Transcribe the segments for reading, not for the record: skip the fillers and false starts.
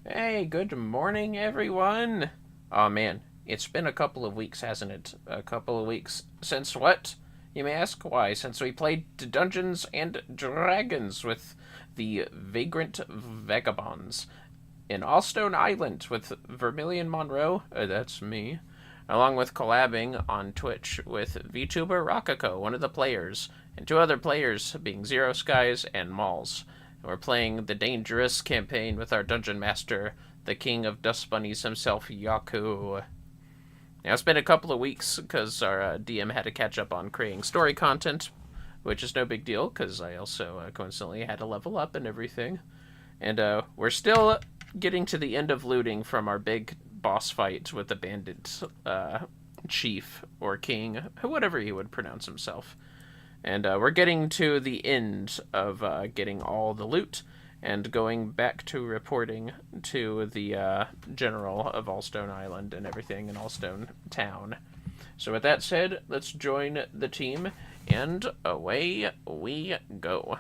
Hey, good morning, everyone. Oh man, it's been a couple of weeks, hasn't it? A couple of weeks since what? You may ask why. Since we played Dungeons and Dragons with the Vagrant Vagabonds in Alstone Island with Vermillion Monroe, that's me, along with collabing on Twitch with VtuberRococo, one of the players, and two other players being Zero Skies and Molls. And we're playing the dangerous campaign with our dungeon master, the king of dust bunnies himself, Yaku. Now, it's been a couple of weeks because our DM had to catch up on creating story content, which is no big deal because I also coincidentally had to level up and everything. And we're still getting to the end of looting from our big boss fight with the bandit chief or king, whatever he would pronounce himself. And we're getting to the end of getting all the loot and going back to reporting to the general of Alstone Island and everything in Alstone Town. So with that said, let's join the team, and away we go.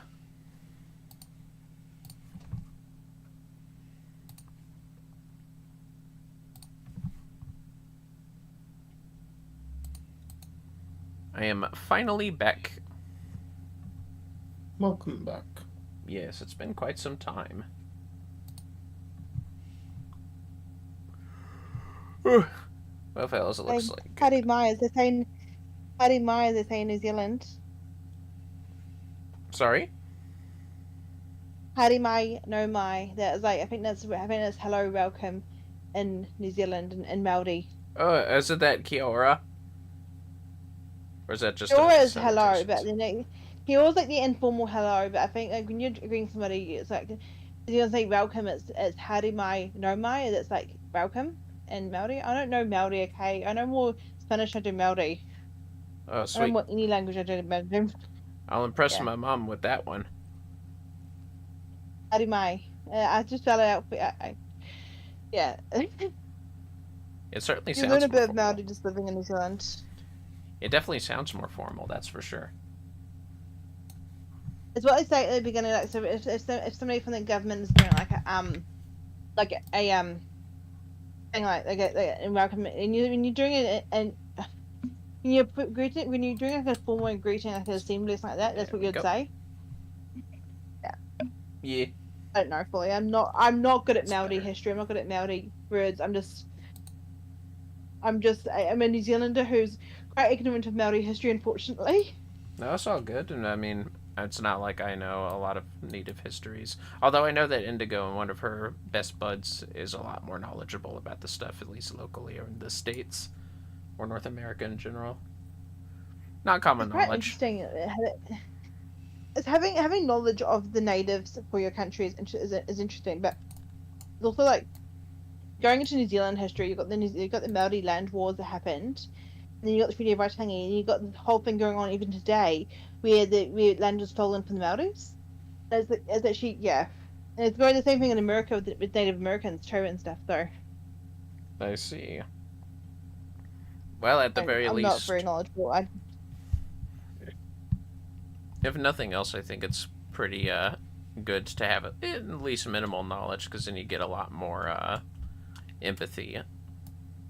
I am finally back. Welcome back. Yes, it's been quite some time. Well, fellas, it looks like... Paddy Myers, they're saying New Zealand. Sorry? Paddy Mai, no Mai. That is like I think that's hello, welcome in New Zealand and Māori. Oh, is it that Kia-ora? Or is that just Kia-ora is hello, but then Kia-ora is like the informal hello, but I think like when you're greeting somebody, it's like you don't say welcome, it's Hare Mai, no Mai, that's like welcome in Māori. I don't know Māori, okay? I know more Spanish, I do Māori. Oh, sweet. I don't know what any language I do Māori. I'll impress my mom with that one. Hare Mai. I just spell it out. Yeah. It certainly You sounds learn a bit of formal. Māori just living in New Zealand. It definitely sounds more formal, that's for sure. It's what they say at the beginning. Like, so if somebody from the government is doing like a thing like welcome, and when you're doing it and when you're greeting, when you're doing like a formal greeting, like an assembly, something like that, that's what you'd say. Yeah. Yeah. I don't know fully. I'm not good at Māori history. I'm not good at Māori words. I'm a New Zealander who's quite ignorant of Māori history, unfortunately. No, it's all good, and I mean, it's not like I know a lot of native histories. Although I know that Indigo and one of her best buds is a lot more knowledgeable about the stuff, at least locally or in the States or North America in general. Not common Quite knowledge. interesting. It's having knowledge of the natives for your country is interesting, but it's also like going into New Zealand history. You've got the Māori land wars that happened, and then you got the Treaty of Waitangi, and you got the whole thing going on even today, where land was stolen from the Māoris. It's actually and it's going the same thing in America with Native Americans too and stuff. So I see. Well, at the very least, I'm not very knowledgeable. If nothing else, I think it's pretty good to have at least minimal knowledge, because then you get a lot more empathy.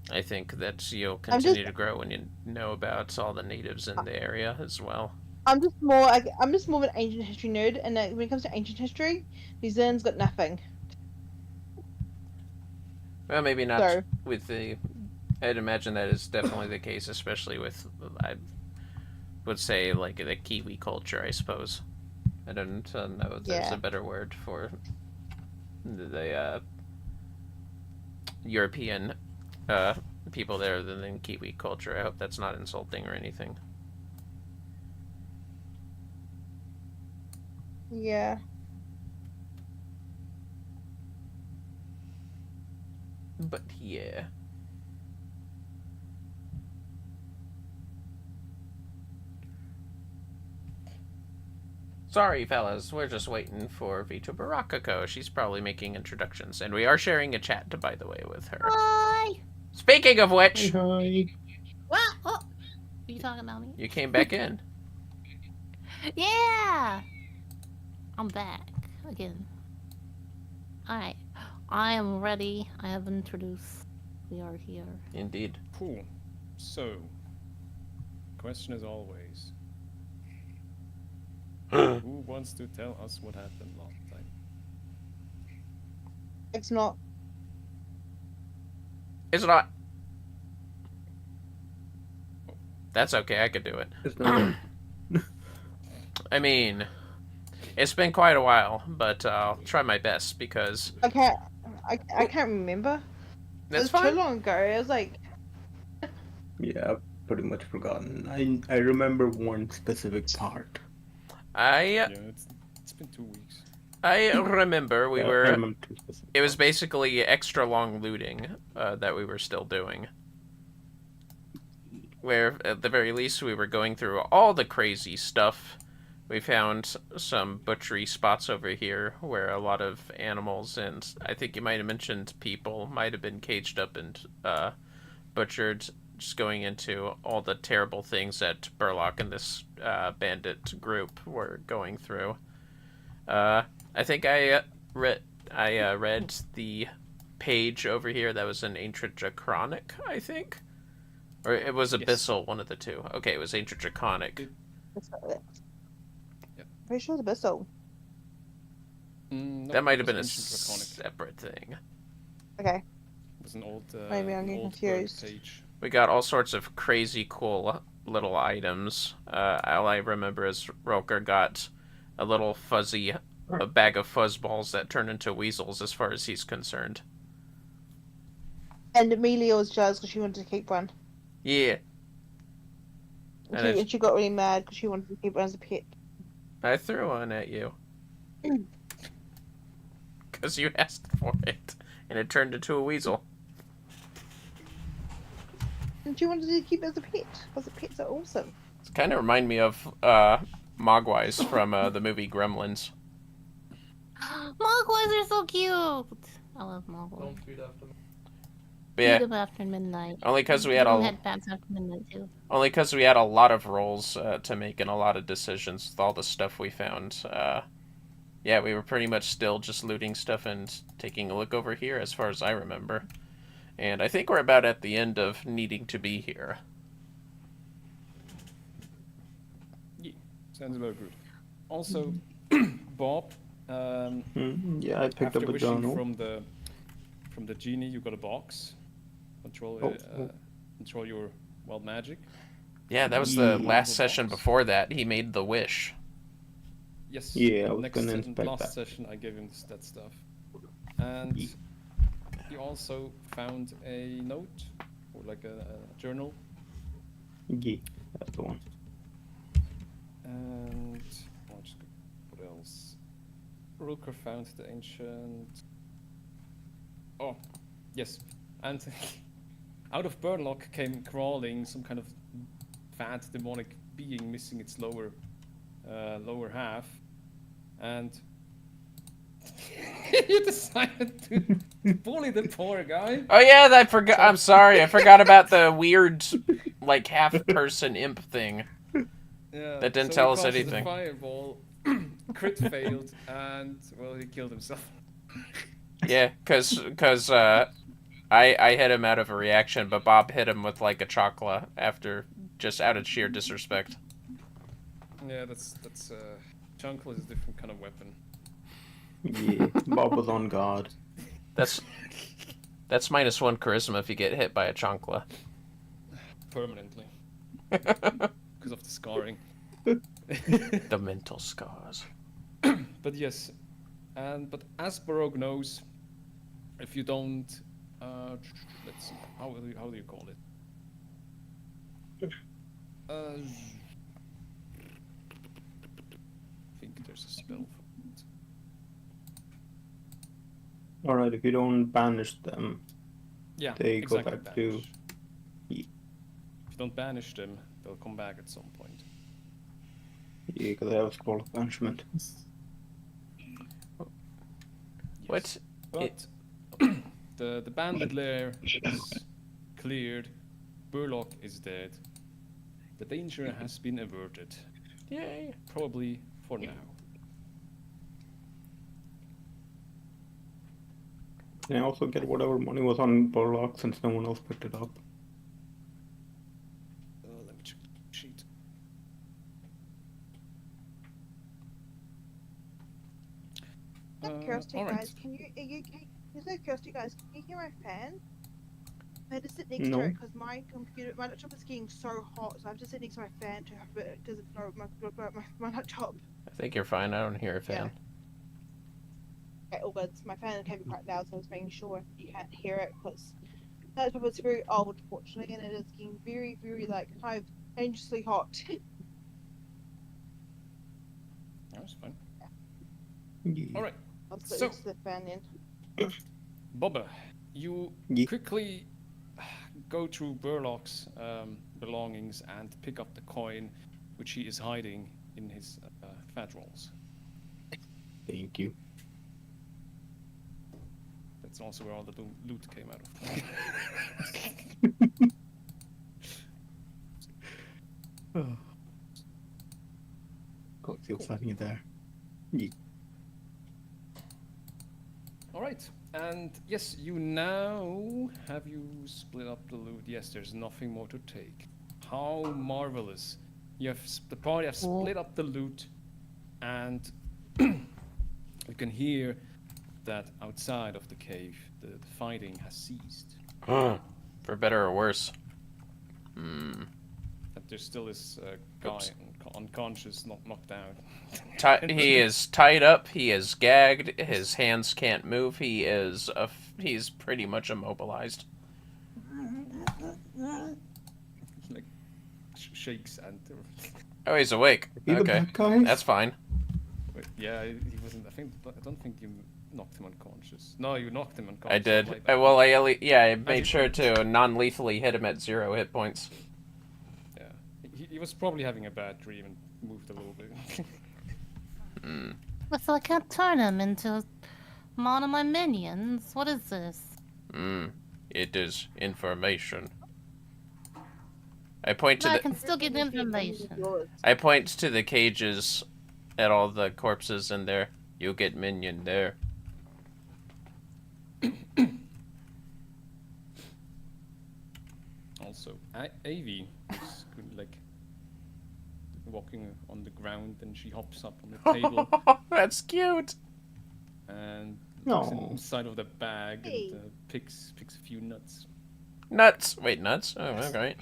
I think that you'll continue to grow when you know about all the natives in the area as well. I'm just more of an ancient history nerd, and when it comes to ancient history, New Zealand's got nothing. Well, maybe not with the... I'd imagine that is definitely the case, especially with, I would say, like, the Kiwi culture, I suppose. I don't know if there's a better word for the European people there than Kiwi culture. I hope that's not insulting or anything. Yeah. But yeah. Sorry, fellas, we're just waiting for VtuberRococo. She's probably making introductions, and we are sharing a chat, by the way, with her. Hi! Speaking of which... Hi. What? Oh, are you talking about me? You came back in. Yeah! I'm back again. Alright. I am ready. I have introduced. We are here. Indeed. Cool. So, question as always. Who wants to tell us what happened last time? It's not. It's not. That's okay, I could do it. It's not. I mean, it's been quite a while, but I'll try my best because I can't remember. It that's was fine. too long ago. It was like. Yeah, I've pretty much forgotten. I remember one specific part. I It's been 2 weeks. I remember we Yeah, I were. remember two specific It was parts. basically extra long looting that we were still doing. Where, at the very least, we were going through all the crazy stuff. We found some butchery spots over here where a lot of animals and I think you might have mentioned people might have been caged up and butchered, just going into all the terrible things that Burlock and this bandit group were going through. I think I read the page over here that was an Ancient Draconic, I think? Or it was Abyssal, one of the two. Okay, it was Ancient Draconic. Yep. Pretty sure it's Abyssal. No, That might have it been a was Ancient Draconic. separate thing. Okay. It was an old, Maybe I'm an getting old confused. page. We got all sorts of crazy cool little items. All I remember is Rulkur got a little fuzzy a bag of fuzzballs that turn into weasels as far as he's concerned. And Melia was jealous because she wanted to keep one. Yeah. And she got really mad because she wanted to keep one as a pet. I threw one at you. Because you asked for it. And it turned into a weasel. And she wanted to keep it as a pet. Because the pets are awesome. It kind of remind me of Mogwais from the movie Gremlins. Mogwais are so cute. I love Mogwais. Don't feed after me. But yeah, Feed them after midnight. only because we Give had them a headbands after midnight too. lot of rolls to make and a lot of decisions with all the stuff we found. Yeah, we were pretty much still just looting stuff and taking a look over here, as far as I remember. And I think we're about at the end of needing to be here. Yeah, sounds about good. Also, Bob, Yeah, I picked after up a wishing journal. from the genie, you got a box. Control your wild magic. Yeah, that was the Yeah. last session before that. He made the wish. Yes. Yeah, I was next gonna session, inspect last that. session, I gave him that stuff. And you also found a note, or like a journal. Yeah, that's the one. And what else? Rulkur found the ancient. Oh, yes. And out of Burlock came crawling some kind of fat demonic being missing its lower half, and you decided to bully the poor guy. Oh yeah, I forgot. I'm sorry, I forgot about the weird, like half-person imp thing. Yeah, That didn't so tell he us cast the anything. Fireball, crit failed, and well, he killed himself. Yeah, cause I hit him out of a reaction, but Bob hit him with like a chocolate after just out of sheer disrespect. Yeah, that's Chunkle is a different kind of weapon. Yeah, Bob was on guard. That's -1 charisma if you get hit by a chancla. Permanently. Because of the scarring. The mental scars. But yes, but as Baroque knows, if you don't, let's see, how do you call it? I think there's a spell for it. Alright, if you don't banish them, Yeah, they go exactly. back to... Banish. If you don't banish them, they'll come back at some point. Yeah, because I have a scroll of banishment. What? But the bandit lair is cleared. Burlock is dead. The danger has been averted. Yay. Probably for now. Can I also get whatever money was on Burlock since no one else picked it up? Let me check the sheet. Out of curiosity, all right. guys, there's no curiosity, guys, can you hear my fan? I had to sit next to No. it because my laptop is getting so hot, so I have to sit next to my fan to have it doesn't blow my laptop. I think you're fine. I don't hear a fan. Okay, all good. My fan can be quite loud, so I was making sure you can't hear it because my laptop is very old, unfortunately, and it is getting very, very like kind of dangerously hot. That's fine. Yeah. All right. I'll sit So- next to the fan then. Bubba, you Yeah. quickly go through Burlock's belongings and pick up the coin, which he is hiding in his fat rolls. Thank you. That's also where all the loot came out of. Oh, still finding it there. Yeah. All right, and yes, you now have you split up the loot. Yes, there's nothing more to take. How marvelous! You have the party have split up the loot, and you can hear that outside of the cave, the fighting has ceased. For better or worse. Hmm. That there still is a guy unconscious, not knocked down. He is tied up. He is gagged. His hands can't move. He's pretty much immobilized. Like shakes and. Oh, he's awake. Are you the Okay, bad guys? that's fine. Wait, yeah, he wasn't. I don't think you knocked him unconscious. No, you knocked him unconscious. I did. Like I made did sure too. to non-lethally hit him at 0 hit points. Yeah, he was probably having a bad dream and moved a little bit. So I can't turn him into one of my minions. What is this? It is information. I point to No, I the can still get information. I point to the cages at all the corpses in there. You get minion there. Also, Avi is like walking on the ground, and she hops up on the table That's cute. and No. looks inside of the bag Hey. and picks a few nuts. Nuts. Wait, nuts? Oh, okay.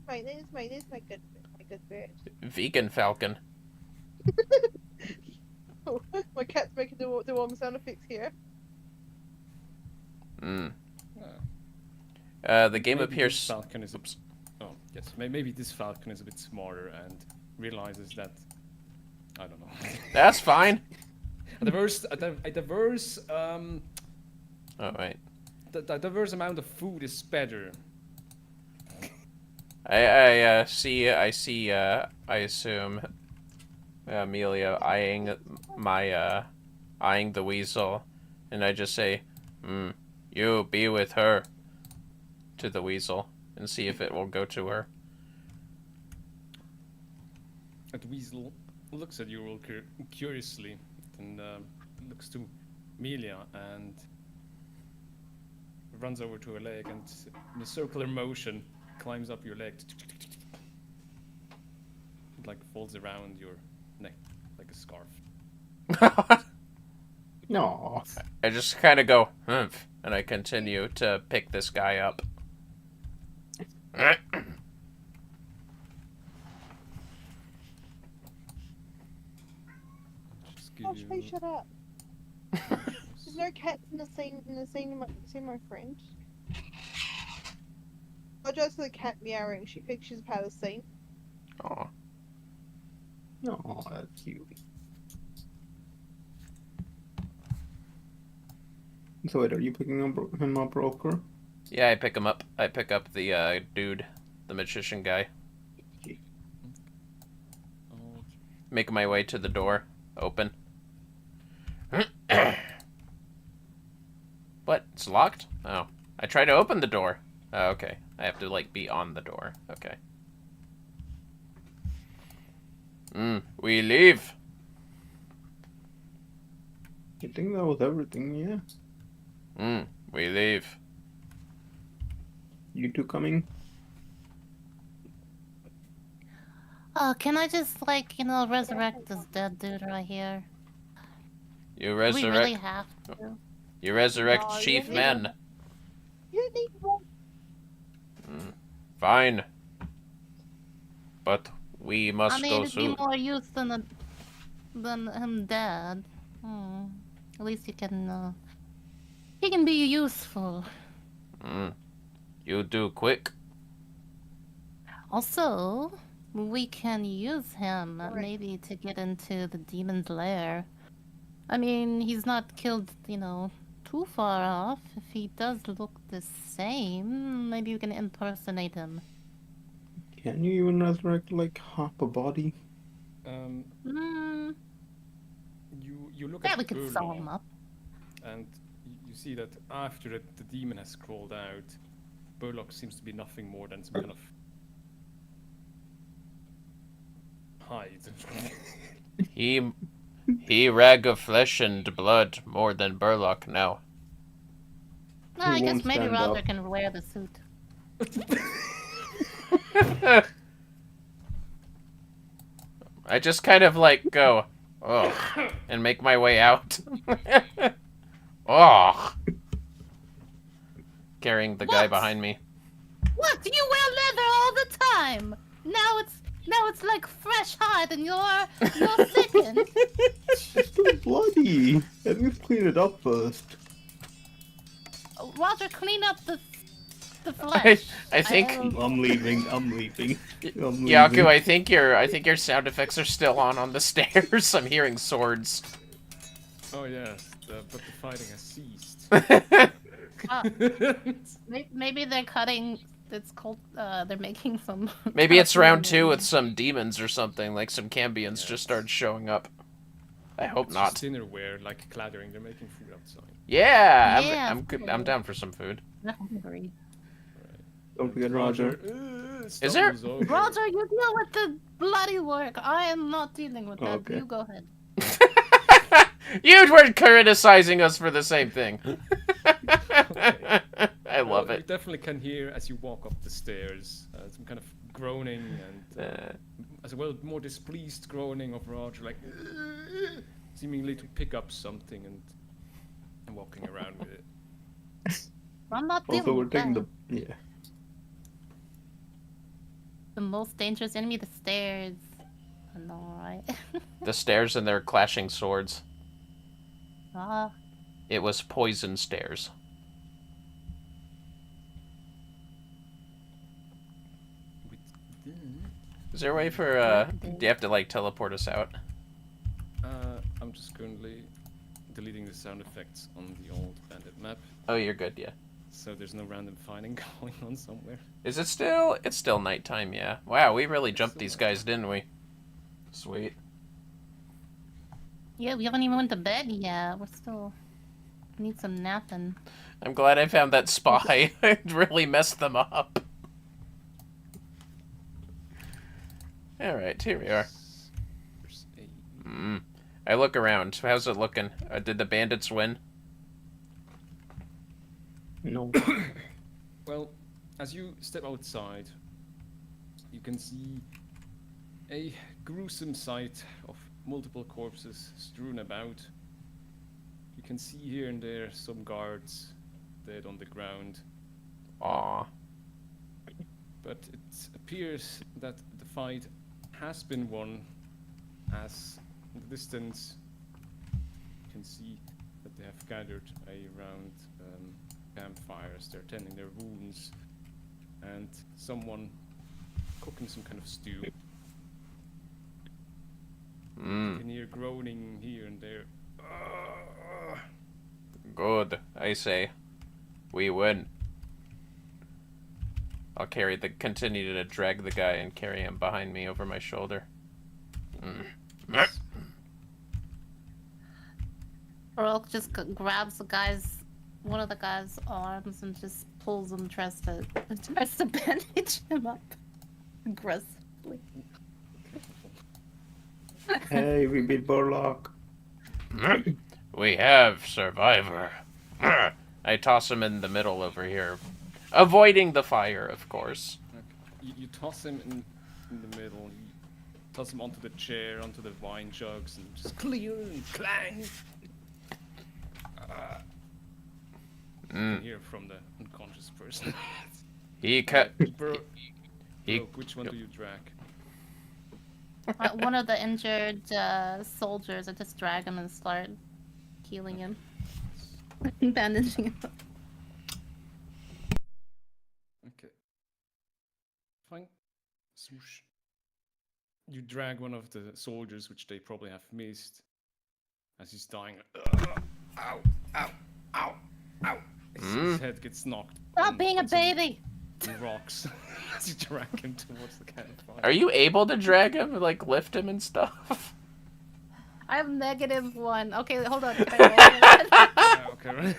There's my good bird. Vegan falcon. Oh, my cat's making the wrong sound effects here. The game Maybe appears. This falcon is oh yes, maybe this falcon is a bit smarter and realizes that I don't know. That's fine. a diverse Oh wait. the diverse amount of food is better. I assume Melia eyeing the weasel, and I just say, you be with her to the weasel and see if it will go to her. The weasel looks at you Rulkur curiously and looks to Melia and runs over to her leg and in a circular motion climbs up your leg. It like folds around your neck like a scarf. No. I just kind of go, humph, and I continue to pick this guy up. Just give Oh, you... please shut up. There's no cats in the scene, my friend. I apologize for the cat meowing. She thinks she's part of the scene. Aw. No, that's cute. So wait, are you picking him up, Rulkur? Yeah, I pick him up. I pick up the dude, the magician guy. Oh, Make my way to the door. Open. What? It's locked? Oh. I try to open the door. Oh, okay. I have to, like, be on the door. Okay. We leave. I think that was everything, yeah. We leave. You two coming? Oh, can I just, like, resurrect this dead dude right here? You Do resurrect. we really have to? You resurrect No, you Chief need Men. You need more. Fine. But we must I mean, go it'd soon. be more use than him dead. At least he can be useful. You do quick. Also, we can use him maybe to get into the demon's lair. I mean, he's not killed, too far off. If he does look the same, maybe we can impersonate him. Can you even resurrect like half a body? You look Yeah, at we could sew him Burlock, up. and you see that after the demon has crawled out, Burlock seems to be nothing more than some kind of hide. He rag of flesh and blood more than Burlock now. No, I He guess won't maybe stand Roger up. can wear the suit. I just kind of like go, and make my way out. Carrying the guy What? behind me. What? You wear leather all the time. Now it's like fresh hide, and you're sickened. It's still bloody. Let me clean it up first. Roger, clean up the flesh. I think I'm leaving. I'm leaving. Yaku, I think your sound effects are still on the stairs. I'm hearing swords. Oh yes, but the fighting has ceased. Maybe they're cutting. It's called. They're making some. Maybe it's round 2 with some demons or something. Like some Cambions just started showing up. I hope It's not. just dinnerware, like clattering. They're making food outside. Yeah, Yeah, I'm good. I'm down for some food. I'm hungry. Don't forget Roger. Is there- stumbles over. Roger, you deal with the bloody work. I am not dealing with that. Okay. You go ahead. You were criticizing us for the same thing. I love You it. definitely can hear as you walk up the stairs some kind of groaning and as well more displeased groaning of Roger, like seemingly to pick up something and walking around with it. I'm not dealing Also, we're with taking that. the The most dangerous enemy, the stairs. I know, right? The stairs and their clashing swords. Ah, It was poison stairs. Is there a way for, do you have to, like, teleport us out? I'm just currently deleting the sound effects on the old bandit map, Oh, you're good, yeah. so there's no random fighting going on somewhere. Is it still? It's still nighttime, yeah. Wow, we really jumped these guys, didn't we? Sweet. yeah, we haven't even went to bed yet. We're still need some napping. I'm glad I found that spy. It really messed them up. Alright, here we are. There's a I look around. How's it looking? Did the bandits win? no. Well, as you step outside, you can see a gruesome sight of multiple corpses strewn about. You can see here and there some guards dead on the ground, Aw. but it appears that the fight has been won, as in the distance you can see that they have gathered around campfires. They're tending their wounds, and someone cooking some kind of stew. You can hear groaning here and there. Good, I say. We win. I'll continue to drag the guy and carry him behind me over my shoulder. Baroque just grabs one of the guy's arms and just pulls him, tries to bandage him up aggressively. Hey, we beat Borlock. We have survivor. I toss him in the middle over here, avoiding the fire, of course. Okay. You toss him in the middle. You toss him onto the chair, onto the wine jugs, and just clear and clang. You can hear from the unconscious person. Which one do you drag? One of the injured soldiers, I just drag him and start healing him. Bandaging him. Okay. Fine. Swoosh. You drag one of the soldiers, which they probably have missed, as he's dying. Ow! Ow! Ow! Ow! His head gets knocked. Stop being a baby! Rocks as you drag him towards the campfire. Are you able to drag him, like lift him and stuff? I have -1. Okay, hold on. Okay,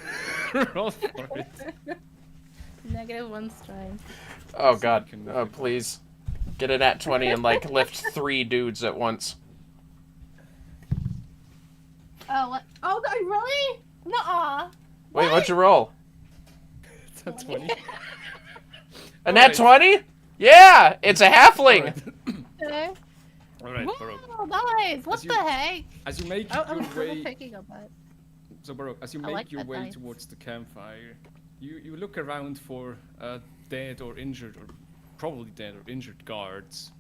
roll for it. -1 strength. Oh god, oh please. Get a nat 20 and like lift 3 dudes at once. Oh, what? Oh, really? Nuh-uh. Wait, what'd you roll? It's a 20. A nat 20? Yeah! It's a halfling! Okay. Alright, Baroque. Oh, nice! What the heck? As you make I'm your way... picking up that. So Baroque, as you I make like your that way dice. towards the campfire, you look around for dead or injured, or probably dead or injured guards.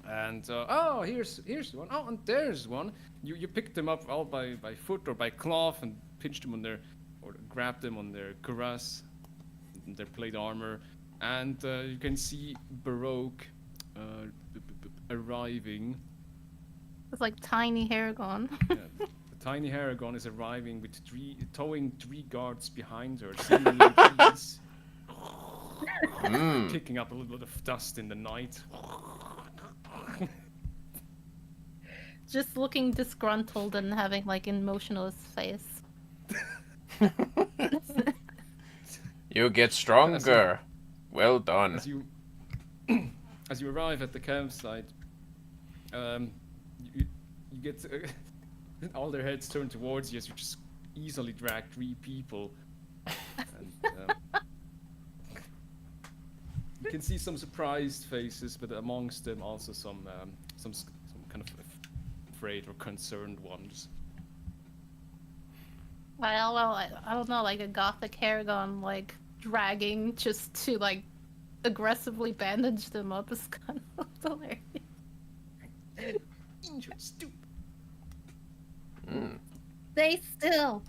And oh, here's one. Oh, and there's one. You picked them up all by foot or by cloth and pinched them on their, or grabbed them on their cuirass, their plate armor, and you can see Baroque arriving. It's like tiny Harengon. Yeah, the tiny Harengon is arriving with towing 3 guards behind her, seemingly please. Kicking up a little bit of dust in the night. Just looking disgruntled and having like an emotionless face. You get stronger. Well done. As you arrive at the campsite, you get all their heads turned towards you as you just easily drag 3 people. And, you can see some surprised faces, but amongst them also some kind of afraid or concerned ones. Well, I don't know, like a gothic Harengon, like dragging just to like aggressively bandage them up is kind of hilarious. Injured, stupid. Stay still.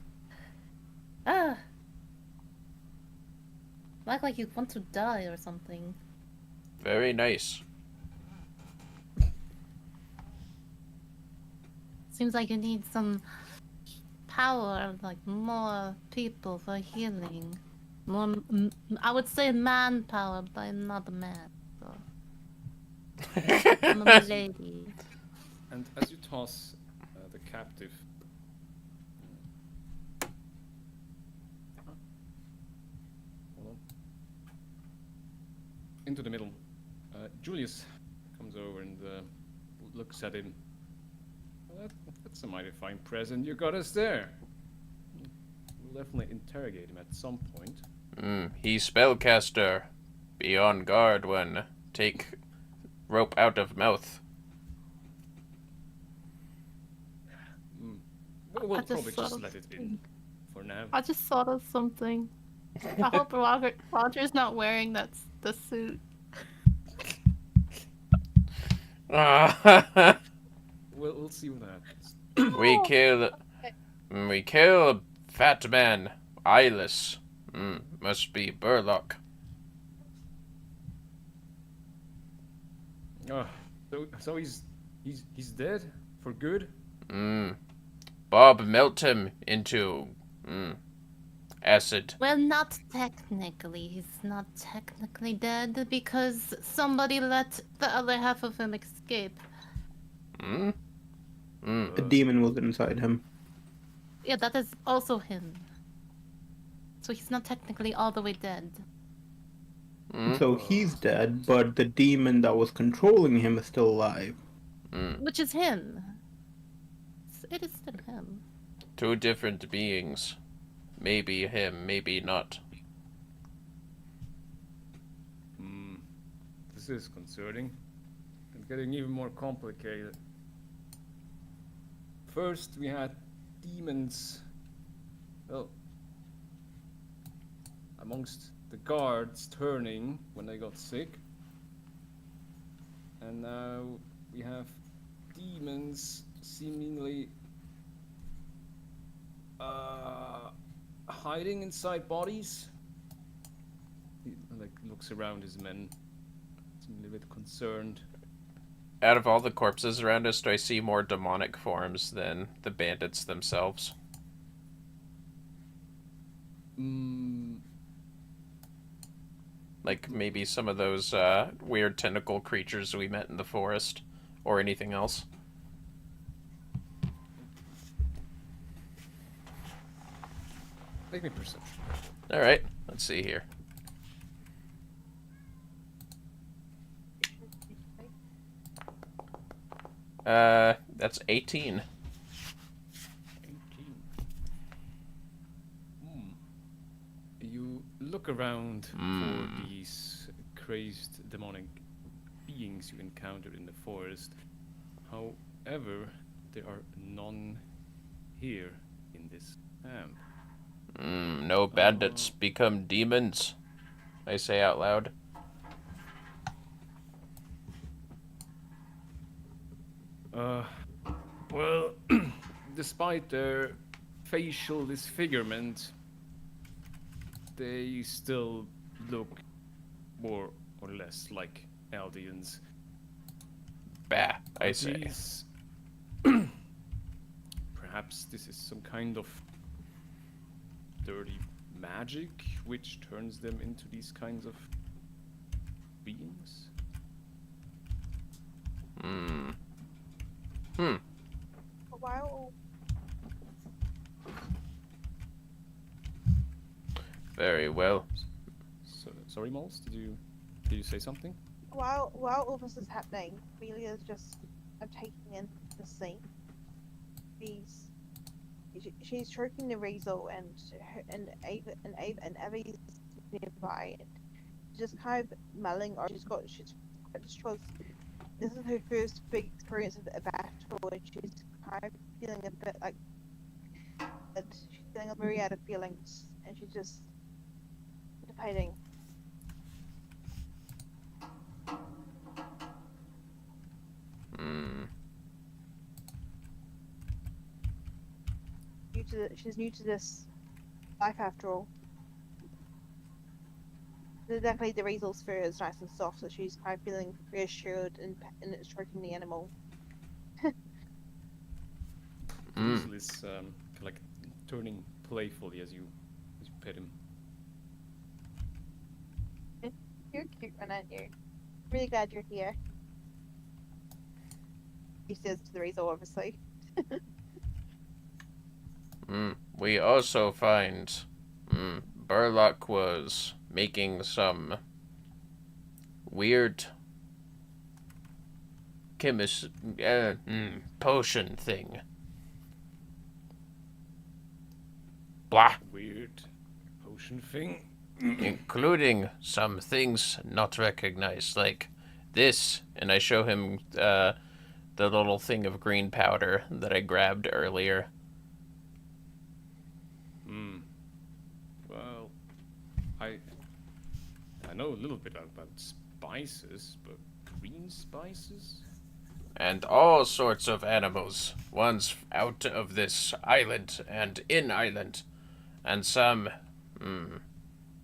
Like you want to die or something. Very nice. Seems like you need some power, like more people for healing. More, I would say manpower, but I'm not a man, so. I'm a lady. And as you toss the captive into the middle, Julius comes over and looks at him. Well, that's a mighty fine present you got us there. We'll definitely interrogate him at some point. He's spellcaster. Be on guard when take rope out of mouth. We'll probably just let it in for now. I just thought of something. I hope Roger's not wearing the suit. We'll see what happens. We kill fat man, eyeless. Must be Burlock. Oh, so he's dead for good? Bob melt him into acid. Well, not technically. He's not technically dead because somebody let the other half of him escape. The demon was inside him. Yeah, that is also him. So he's not technically all the way dead. So he's dead, but the demon that was controlling him is still alive. Which is him. It is still him. Two different beings. Maybe him, maybe not. This is concerning. And getting even more complicated. First, we had demons. Well, amongst the guards turning when they got sick. And now we have demons seemingly hiding inside bodies. He looks around his men, seemingly a bit concerned. Out of all the corpses around us, do I see more demonic forms than the bandits themselves? Like maybe some of those weird tentacle creatures we met in the forest, or anything else? Make me perception. Alright, let's see here. That's 18. 18. You look around for these crazed demonic beings you encountered in the forest. However, there are none here in this camp. No bandits become demons, I say out loud. Well, despite their facial disfigurement, they still look more or less like Eldians. Bah, I say. These... Perhaps this is some kind of dirty magic which turns them into these kinds of beings? Wow. Very well. So, sorry, Molls, did you say something? While all this is happening, Melia's just taking in the scene. She's choking the weasel and Abby's nearby, and just kind of mulling. Or she's because this is her first big experience of a battle, and she's kind of feeling a bit like that. She's feeling a myriad of feelings, and she's just debating. She's new to this life after all. Exactly, the weasel's fur is nice and soft, so she's kind of feeling reassured and it's stroking the animal. Weasel is like turning playfully as you pet him. You're a cute one, aren't you? Really glad you're here. He says to the weasel, obviously. We also find Burlock was making some weird potion thing. Blah. Weird potion thing. Including some things not recognized, like this. And I show him the little thing of green powder that I grabbed earlier. Well, I know a little bit about spices, but green spices? And all sorts of animals. One's out of this island and in island. And some,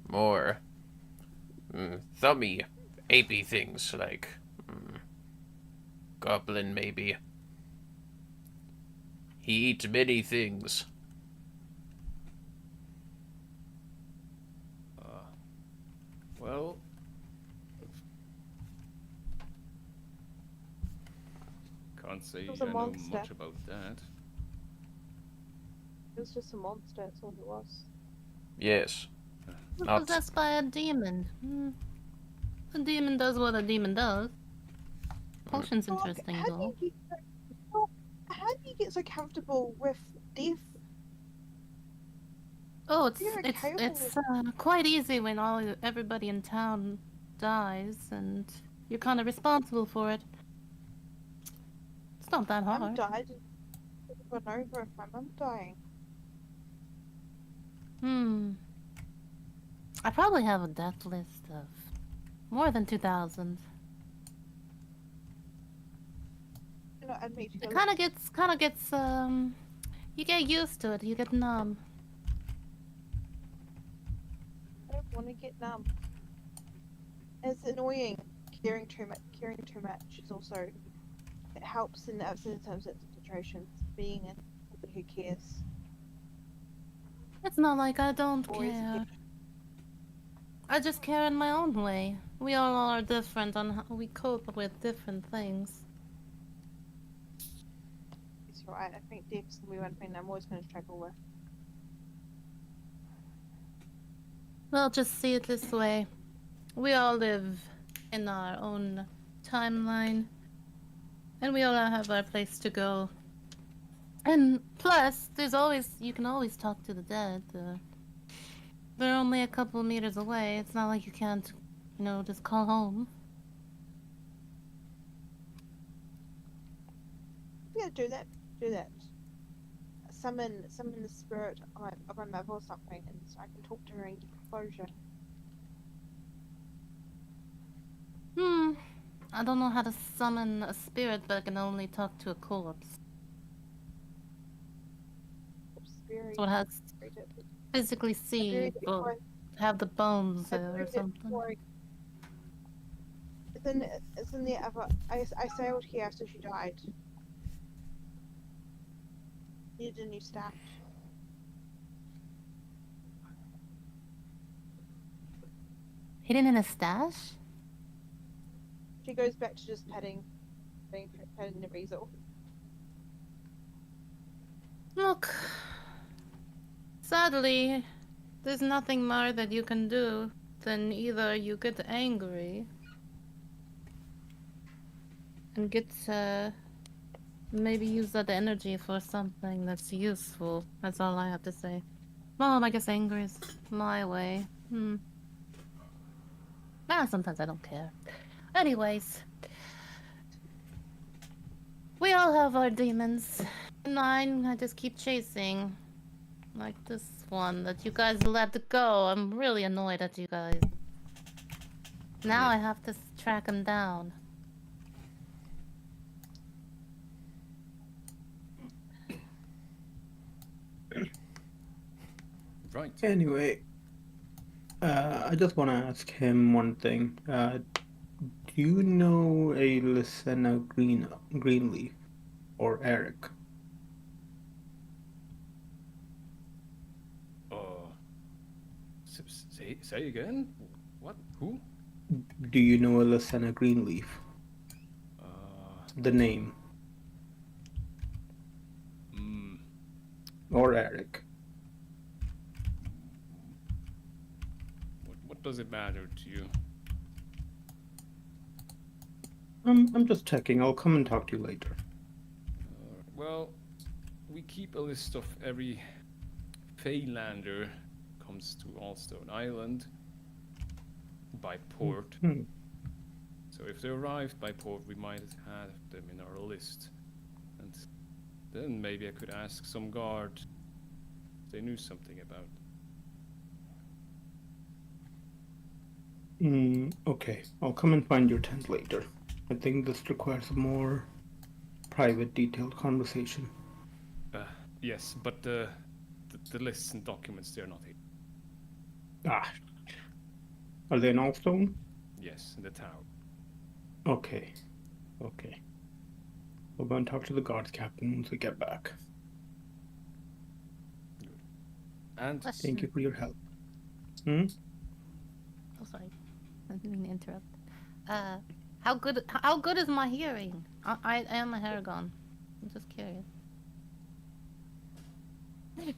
more, thummy, apey things, like, goblin, maybe. He eat many things. Well, can't say It was I a know monster. much about that. It was just a monster, that's all it was. Yes. Not Possessed by a demon. A demon does what a demon does. Potion's interesting, though. How do you get so comfortable with death Oh, it's You're a it's cable. it's quite easy when everybody in town dies, and you're kind of responsible for it. It's not that Mum hard. died. Got over of my mum dying. I probably have a death list of more than 2,000. You know, I'd meet It her. kind of gets you get used to it. You get numb. I don't want to get numb. It's annoying caring too much. Caring too much is also it helps in terms of situations. Being in somebody who cares. It's not like I don't Always care. I just care in my own way. We all are different on how we cope with different things. It's right. I think death's gonna be one thing I'm always going to struggle with. Well, just see it this way. We all live in our own timeline, and we all have our place to go. And plus, you can always talk to the dead. They're only a couple of meters away. It's not like you can't, just call home. Yeah, do that. Do that. Summon the spirit of my mother or something, and so I can talk to her and get closure. I don't know how to summon a spirit, but I can only talk to a corpse. Very, So it has very good. physically see, or have the bones or something. It's in the other. I sailed here after she died. Needed a new start. Hidden in a stash? She goes back to just petting the weasel. Look, sadly, there's nothing more that you can do than either you get angry and get maybe use that energy for something that's useful. That's all I have to say. Well, I guess anger is my way. Sometimes I don't care. Anyways, we all have our demons. Mine, I just keep chasing. Like this one that you guys let go. I'm really annoyed at you guys. Now I have to track him down. Right. Anyway, I just want to ask him one thing. Do you know a Lysena Greenleaf or Eric? Say again? What? Who? Do you know a Lysena Greenleaf? The name. Or Eric. What does it matter to you? I'm just checking. I'll come and talk to you later. Well, we keep a list of every Feylander comes to Alstone Island by port. So if they arrived by port, we might have them in our list. And then maybe I could ask some guard if they knew something about. Okay, I'll come and find your tent later. I think this requires a more private, detailed conversation. Yes, but the lists and documents, they're not here. Are they in Alstone? Yes, in the town. Okay. We'll go and talk to the guards captain once we get back. Good. And Thank you for your help. Oh, sorry. I didn't mean to interrupt. How good is my hearing? I am a Harengon. I'm just curious.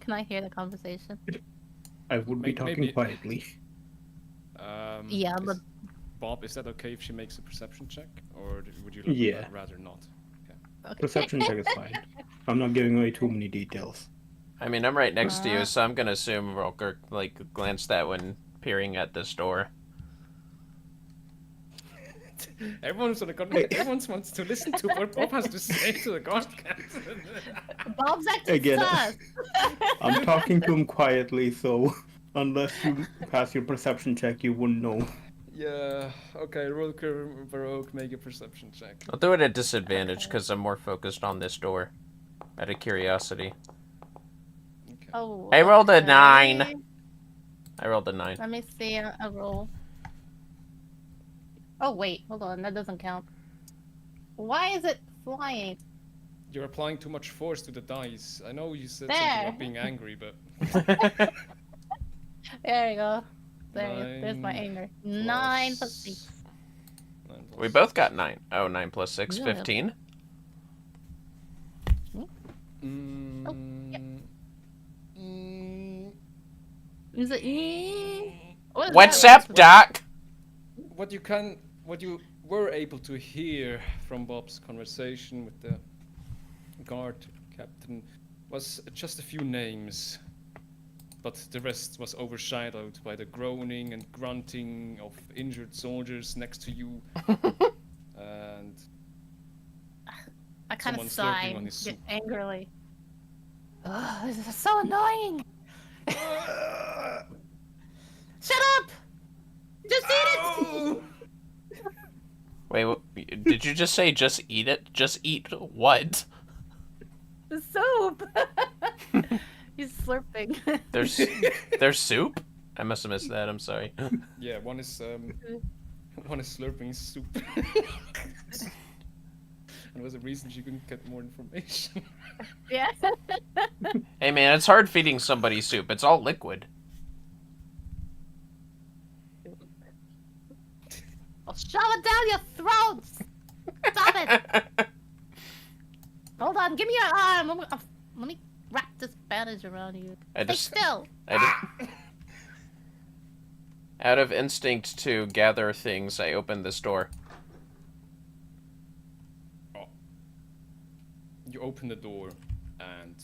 Can I hear the conversation? I would be talking quietly. Yeah, but Bob, is that okay if she makes a perception check, or would you rather not? Okay. Perception check is fine. I'm not giving away too many details. I mean, I'm right next to you, so I'm gonna assume Rulkur, like, glanced at when peering at this door. Everyone wants to listen to what Bob has to say to the god captain. Bob's acting Again, sus. I'm talking to him quietly, so unless you pass your perception check, you wouldn't know. Yeah, okay, Rulkur, Baroque, make a perception check. I'll do it at disadvantage because I'm more focused on this door. Out of curiosity. Okay. Oh, I rolled a okay. 9. I rolled a 9. Let me see a roll. Oh wait, hold on, that doesn't count. Why is it flying? You're applying too much force to the dice. I know you said There. something about being angry, but There you go. There's my 9 anger. 9 plus 6. 9 plus We both got 9. Oh, 9 plus 6, Yeah. 15. Mm, Oh, yeah. mm, Is it? What is What's that? up, Doc? what you were able to hear from Bob's conversation with the guard captain was just a few names, but the rest was overshadowed by the groaning and grunting of injured soldiers next to you, and I kind of someone slurping sigh on his soup. angrily. Ugh, this is so annoying. Shut up! Just eat it! Wait, did you just say just eat it? Just eat what? The soup! He's slurping. There's soup? I must have missed that, I'm sorry. Yeah, one is slurping his soup. And was a reason she couldn't get more information. Yeah. Hey man, it's hard feeding somebody soup. It's all liquid. I'll shove it down your throats! Stop it! Hold on, give me your arm. Let me wrap this bandage around you. Stay still. Out of instinct to gather things, I opened this door. You open the door and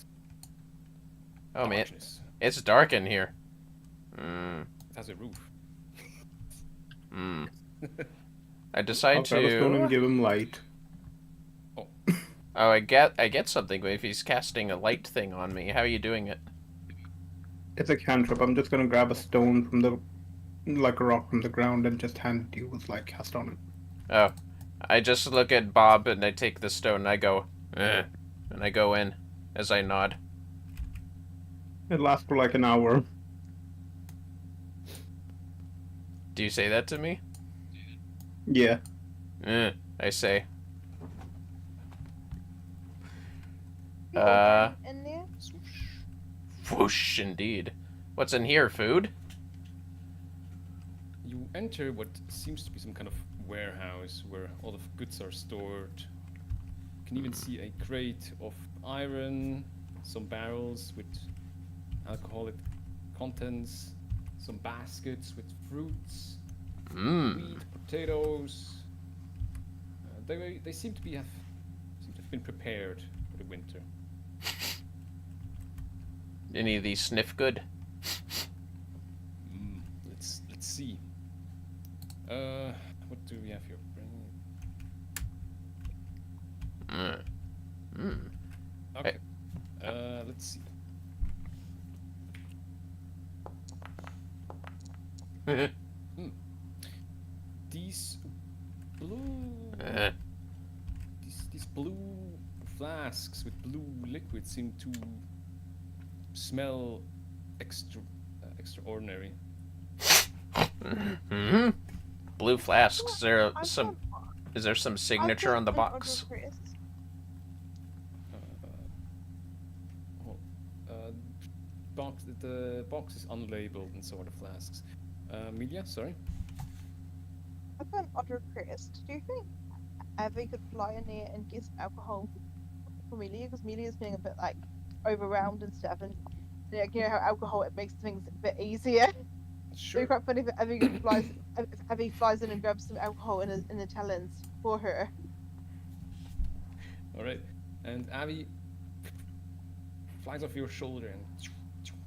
Oh man, darkness. it's dark in here. It has a roof. I decide I'll grab a stone and to. give him light. Oh, I get something if he's casting a light thing on me. How are you doing it? It's a cantrip. I'm just gonna grab a stone from like a rock from the ground and just hand it to you with like cast on it. Oh, I just look at Bob and I take the stone and I go, eh, and I go in as I nod. It lasts for like an hour. Do you say that to me? Yeah. I say. You open in there? Whoosh, indeed. What's in here? Food? You enter what seems to be some kind of warehouse where all of goods are stored. You can even see a crate of iron, some barrels with alcoholic contents, some baskets with fruits, wheat, potatoes. They seem to have been prepared for the winter. Any of these sniff good? Let's see. What do we have here? Okay. Let's see. These blue these blue flasks with blue liquid seem to smell extraordinary. Blue flasks. Is there some I've signature got on the an box? order crest. The box is unlabeled and so are the flasks. Melia, sorry. I've got an otter crest. Do you think Abby could fly in there and get some alcohol for Melia? Because Melia's being a bit like overwhelmed and stuff, and like, you know how alcohol it makes things a bit easier. So Sure. it'd be quite funny if Abby flies in and grabs some alcohol in the talons for her. All right. And Abby flies off your shoulder and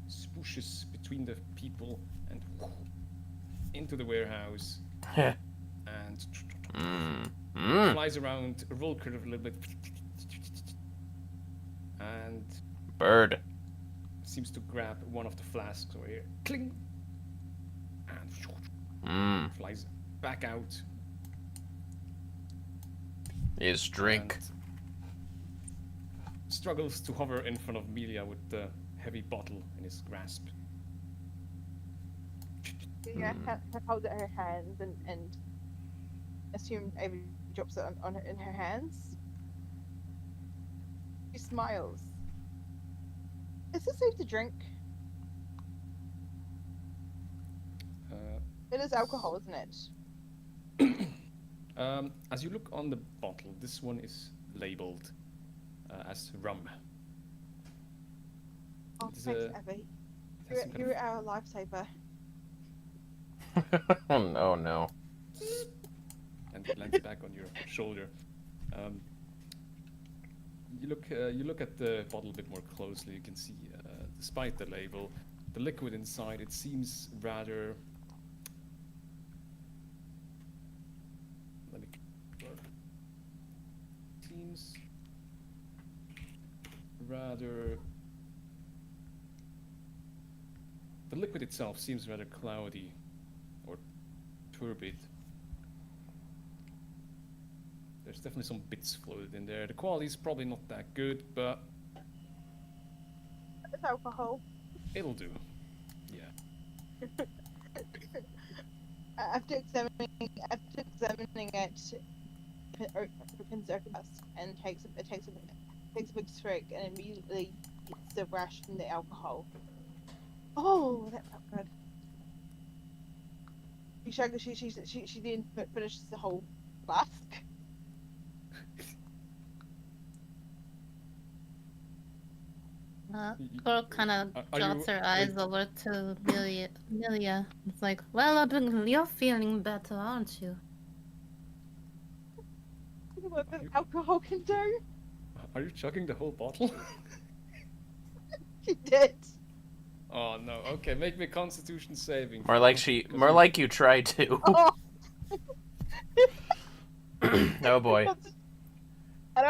swooshes between the people and into the warehouse and flies around Rulkur a little bit and Bird. seems to grab one of the flasks over here. Cling! And flies back out. His drink. And struggles to hover in front of Melia with the heavy bottle in his grasp. Yeah, holds it in her hands and assume Avery drops it in her hands. She smiles. Is this safe to drink? It is alcohol, isn't it? As you look on the bottle, this one is labeled as rum. Oh, It's, thanks, Abby. has some kind You're of- our lifesaver. Oh no, no. and it lands back on your shoulder. You look at the bottle a bit more closely. You can see, despite the label, the liquid inside it seems rather. Let me. Seems rather. The liquid itself seems rather cloudy or turbid. There's definitely some bits floated in there. The quality is probably not that good, but It's alcohol. it'll do. Yeah. After examining it, opens the glass and takes a big swig and immediately gets the rash from the alcohol. Oh, that felt good. She then finishes the whole flask. Girl kind of Are jots you- her are eyes you- over to Melia. It's like, well, I think you're feeling better, aren't you? What the alcohol can do? Are you chugging the whole bottle? She did. Oh no. Okay, make me a Constitution saving. More like you tried to. Oh, Oh boy. how do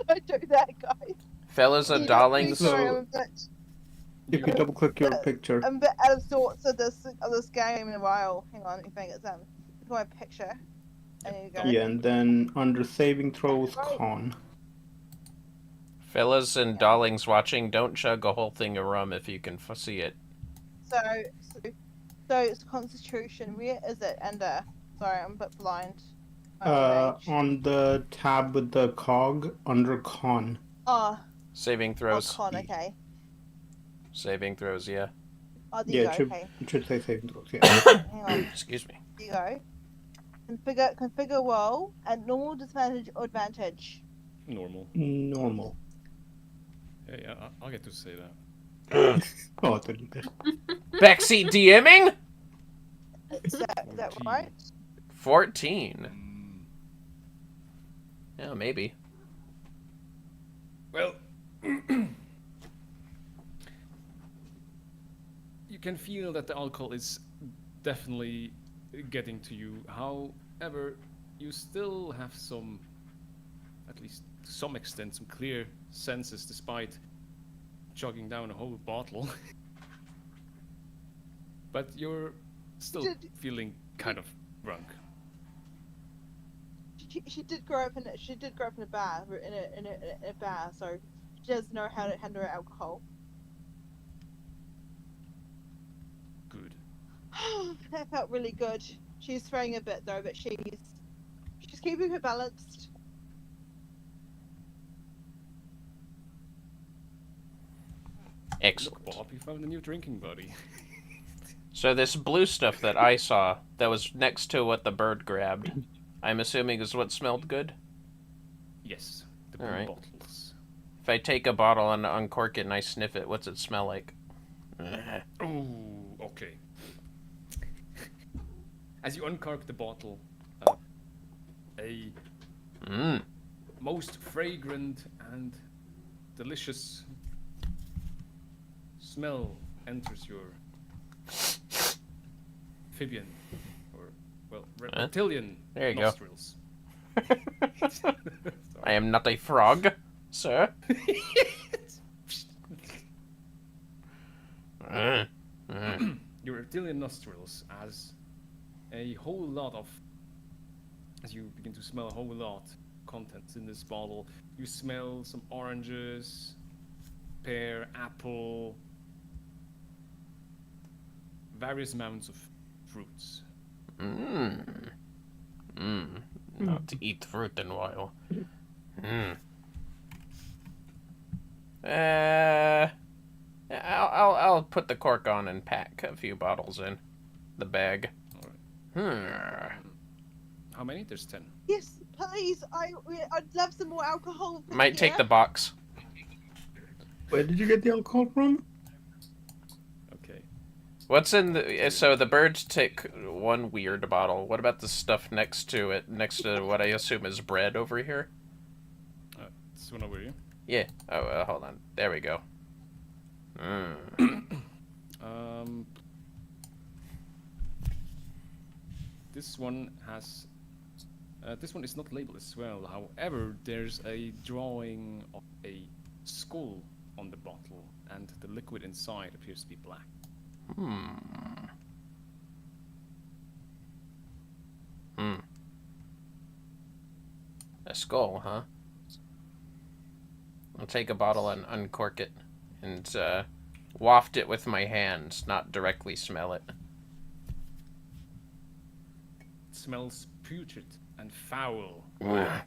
I do that, guys? Fellas and Yeah, darlings. Sorry, I'm a bit, If you double click your picture, I'm a bit out of sorts of this game in a while. Hang on, let me think. It's look at my picture. There you go. yeah, and then under saving throws, Right. con. Fellas and darlings watching, don't chug a whole thing of rum if you can see it. So it's Constitution. Where is it? Under. Sorry, I'm a bit blind. Page. On the tab with the cog under con. Oh, Saving oh, throws. con. Okay. Saving throws, yeah. Oh, there Yeah, you it go. should, Okay. it should say saving throws. Yeah. Hang on. Excuse me. There you go. Configure roll at normal, disadvantage, or advantage. Normal. Normal. Yeah, I'll get to say that. Oh, I thought you did. Backseat DMing? Is that 14. right? 14. Yeah, maybe. Well, you can feel that the alcohol is definitely getting to you. However, you still have some, at least to some extent, some clear senses despite chugging down a whole bottle. But you're still feeling kind of drunk. She did grow up in a bar in a bar, so she does know how to handle her alcohol. Good. That felt really good. She's throwing a bit though, but she's keeping her balanced. Excellent. Look, Bob, you found a new drinking buddy. So this blue stuff that I saw, that was next to what the bird grabbed, I'm assuming is what smelled good? Yes, the blue Alright. bottles. If I take a bottle and uncork it and I sniff it, what's it smell like? Oh, okay. As you uncork the bottle, a Mmm. most fragrant and delicious smell enters your amphibian, or, well, reptilian There you go. nostrils. I am not a frog, sir. Your reptilian nostrils as a whole lot of, as you begin to smell a whole lot contents in this bottle. You smell some oranges, pear, apple, various amounts of fruits. Not to eat fruit in a while. I'll put the cork on and pack a few bottles in the bag. How many? There's 10. Yes, please. I'd love some more alcohol. Might take the box. Where did you get the alcohol from? Okay. What's in the... So the birds take one weird bottle. What about the stuff next to it? Next to what I assume is bread over here? This one over here. Yeah. Oh, hold on. There we go. This one has... this one is not labeled as well. However, there's a drawing of a skull on the bottle, and the liquid inside appears to be black. A skull, huh? I'll take a bottle and uncork it, and waft it with my hands, not directly smell it. It smells putrid and foul. Ah.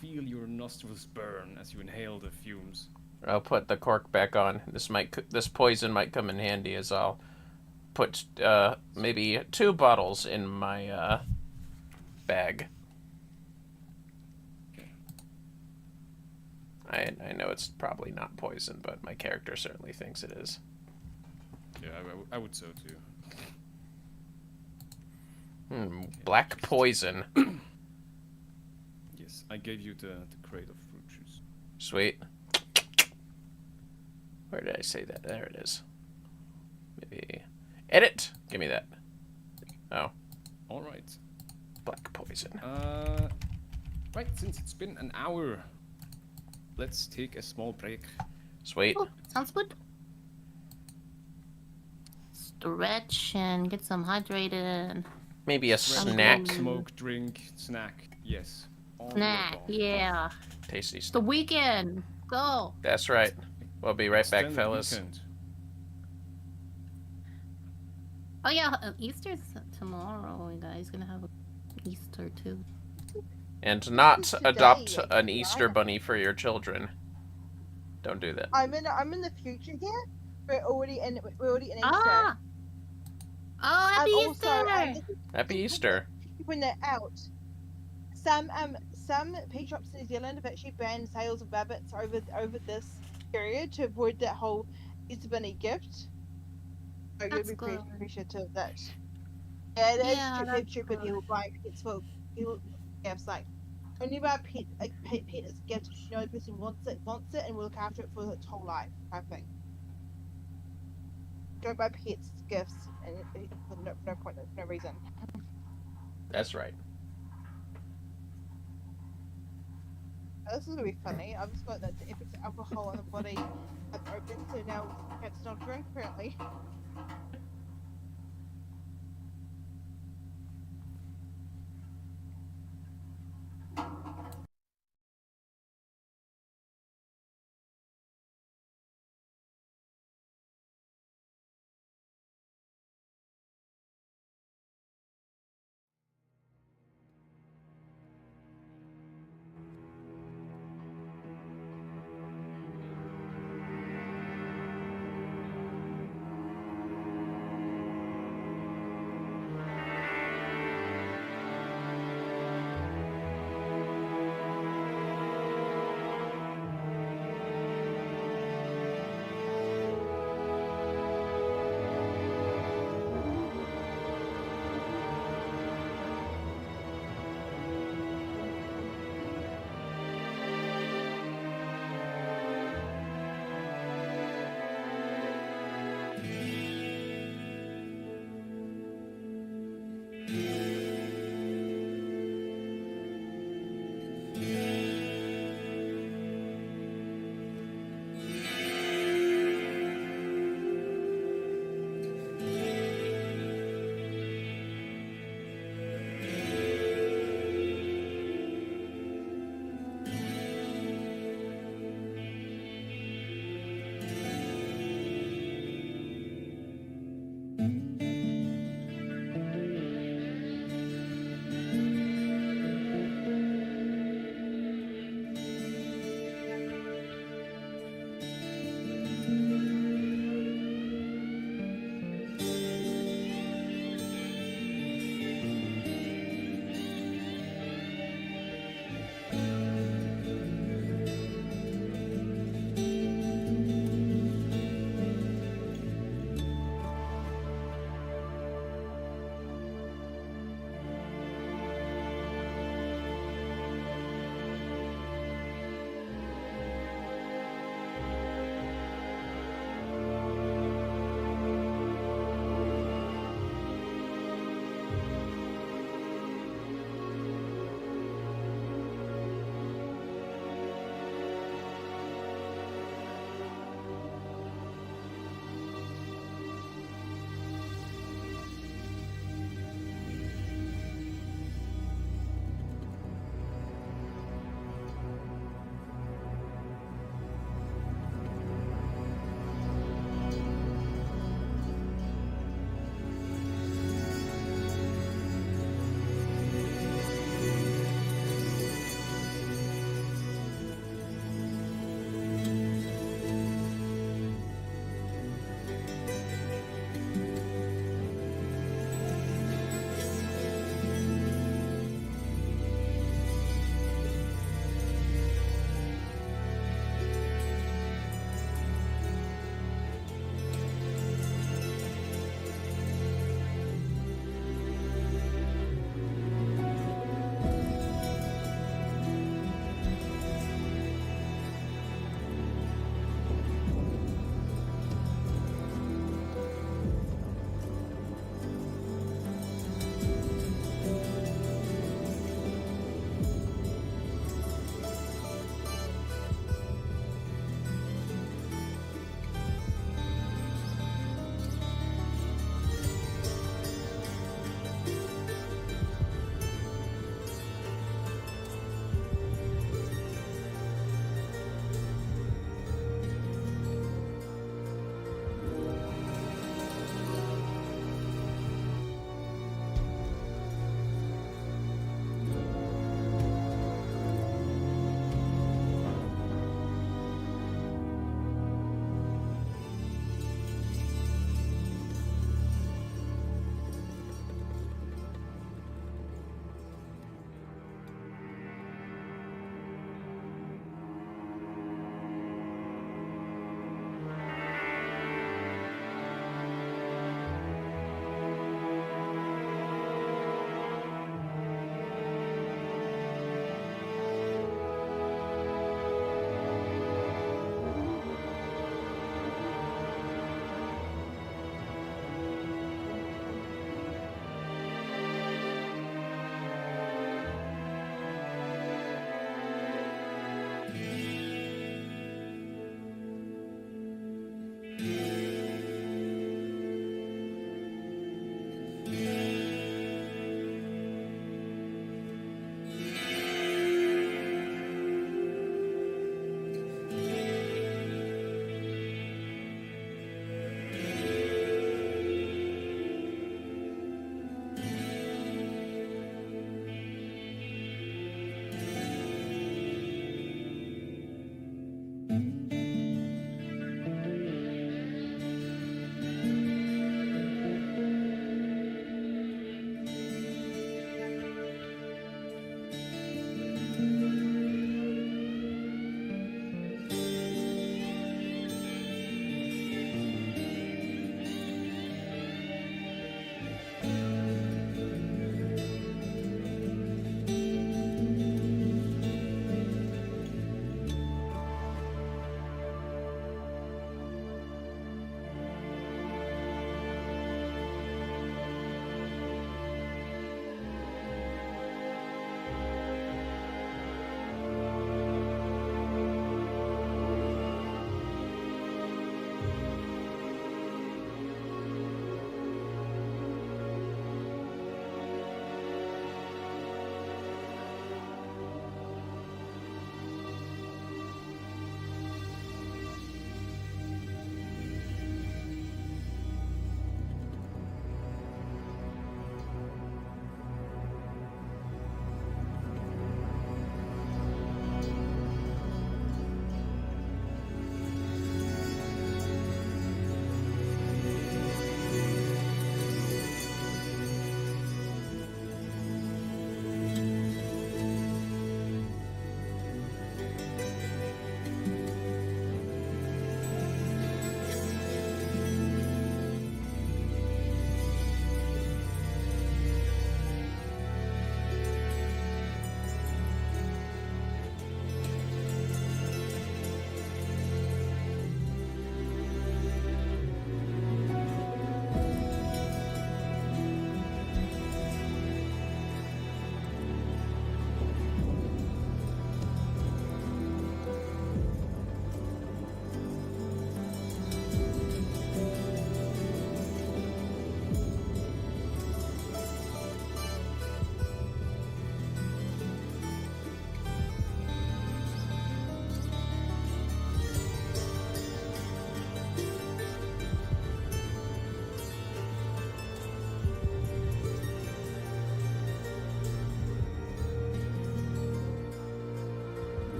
Feel your nostrils burn as you inhale the fumes. I'll put the cork back on. This poison might come in handy, as I'll put maybe 2 bottles in my bag. I know it's probably not poison, but my character certainly thinks it is. Yeah, I would so too. Black poison. Yes, I gave you the crate of fruit juice. Sweet. Where did I say that? There it is. Maybe... Edit! Give me that. Oh. Alright. Black poison. Right, since it's been an hour, let's take a small break. Sweet. Oh, sounds good. Stretch and get some hydrated. Maybe a snack. Smoke, drink, snack. Yes. All the Snack, above. yeah. Tasty The snack. weekend. Go. That's right. We'll be right back, Extended fellas. weekend. Oh yeah, Easter's tomorrow. You guys gonna have Easter too. And not Today, adopt yeah, an Easter right. bunny for your children. Don't do that. I'm in the future here. We're already in Easter. Ah! Oh, happy Also, Easter! Happy Easter. when they're out, some pet shops in New Zealand have actually banned sales of rabbits over this period to avoid that whole Easter bunny gift. So That's you'll be good. appreciative of that. Yeah, it is Yeah, stupid. that's Stupid. good. He'll buy pets for gifts like only buy a pet as a gift. You know, the person wants it, and will look after it for its whole life. Type thing. Don't buy pets gifts and for no point, no reason. That's right. This is gonna be funny. I've just got the effects of alcohol in the body have opened, so now cats don't drink apparently.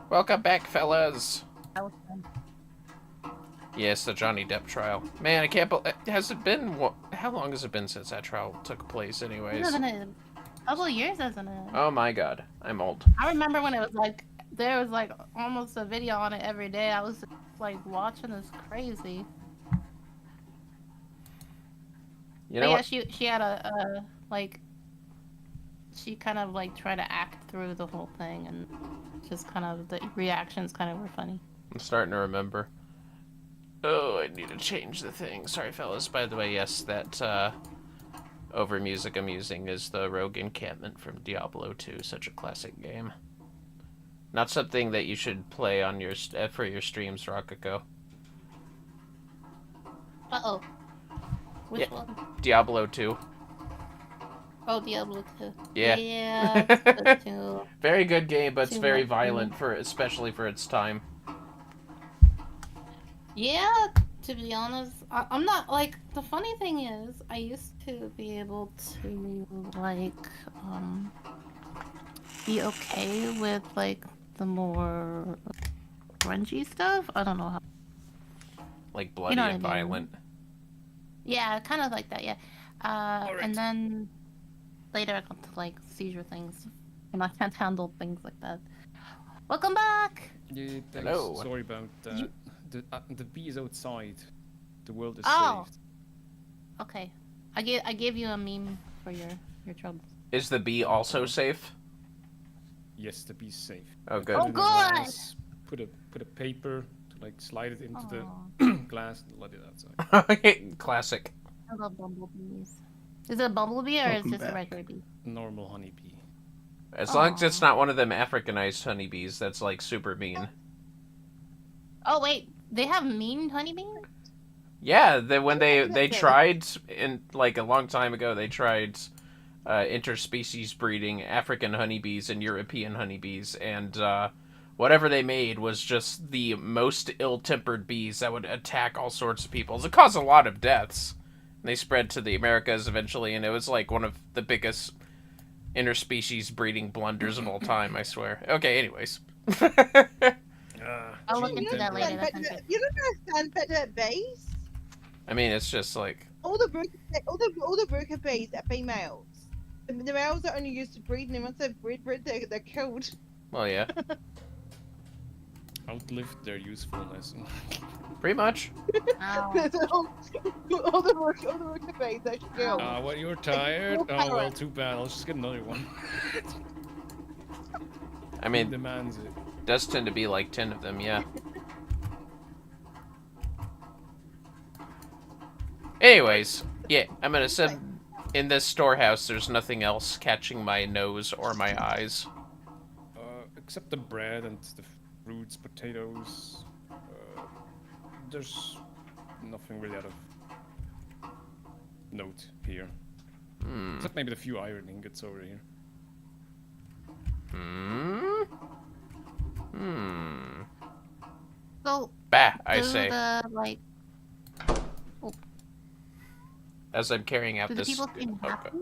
Welcome back, fellas. Alstone. Yes, the Johnny Depp trial. Man, I can't believe... Has it been... How long has it been since that trial took place, anyways? It's been a couple of years, hasn't it? Oh my god, I'm old. I remember when it was like, there was like almost a video on it every day. I was like watching this crazy. You But know yeah, what? she had a like, she kind of like tried to act through the whole thing, and just kind of the reactions kind of were funny. I'm starting to remember. Oh, I need to change the thing. Sorry, fellas. By the way, yes, that over music I'm using is the Rogue Encampment from Diablo 2. Such a classic game. Not something that you should play on your for your streams, Rococo. Uh-oh. Which Yeah. one? Diablo 2. Oh, Diablo 2. Yeah. Yeah, the two. Very good game, but it's Too very much violent especially for its time. Yeah, to be honest, I'm not, like, the funny thing is, I used to be able to, like, be okay with, like, the more grungy stuff. I don't know how. Like bloody know what and I mean. violent. Yeah, kind of like that, yeah. Alright. And then later I got to, like, seizure things, and I can't handle things like that. Welcome back! Yeah, thanks. Hello. Sorry about that. The bee is outside. The world is Oh. saved. Okay. I gave you a meme for your troubles. Is the bee also safe? Yes, the bee's safe. Oh, good. Oh, Put it in a good! glass, Put a paper to like slide it into Aw. the glass and let it outside. Classic. I love bumblebees. Is it a bumblebee or is Welcome it just a back. regular bee? Normal honeybee. As long as it's Aw. not one of them Africanized honeybees that's like super mean. Oh wait, they have mean honeybees? Yeah, when they Okay. tried in like a long time ago, they tried interspecies breeding African honeybees and European honeybees, and whatever they made was just the most ill-tempered bees that would attack all sorts of people. It caused a lot of deaths. And they spread to the Americas eventually, and it was like one of the biggest interspecies breeding blunders of all time, I swear. Okay, anyways. I'll look You into don't that later. understand That's better- interesting. You don't understand better at bees? I mean, it's just like... All the worker bees are females. The males are only used to breed, and once they've bred, they're killed. Well, yeah. Outlived their usefulness. Pretty much. Ow. all the worker bees are killed. What, you're tired? More Oh, well, power. too bad. I'll just get another one. I mean, Demands it. does tend to be like 10 of them, yeah. Anyways, yeah, I'm gonna say in this storehouse there's nothing else catching my nose or my eyes. Except the bread and the fruits, potatoes. There's nothing really out of note here. Hmm. Except maybe the few iron ingots over here. Hmm? Hmm. So, Bah, I do say, the, like, as I'm carrying out do the this... people seem Okay. happy?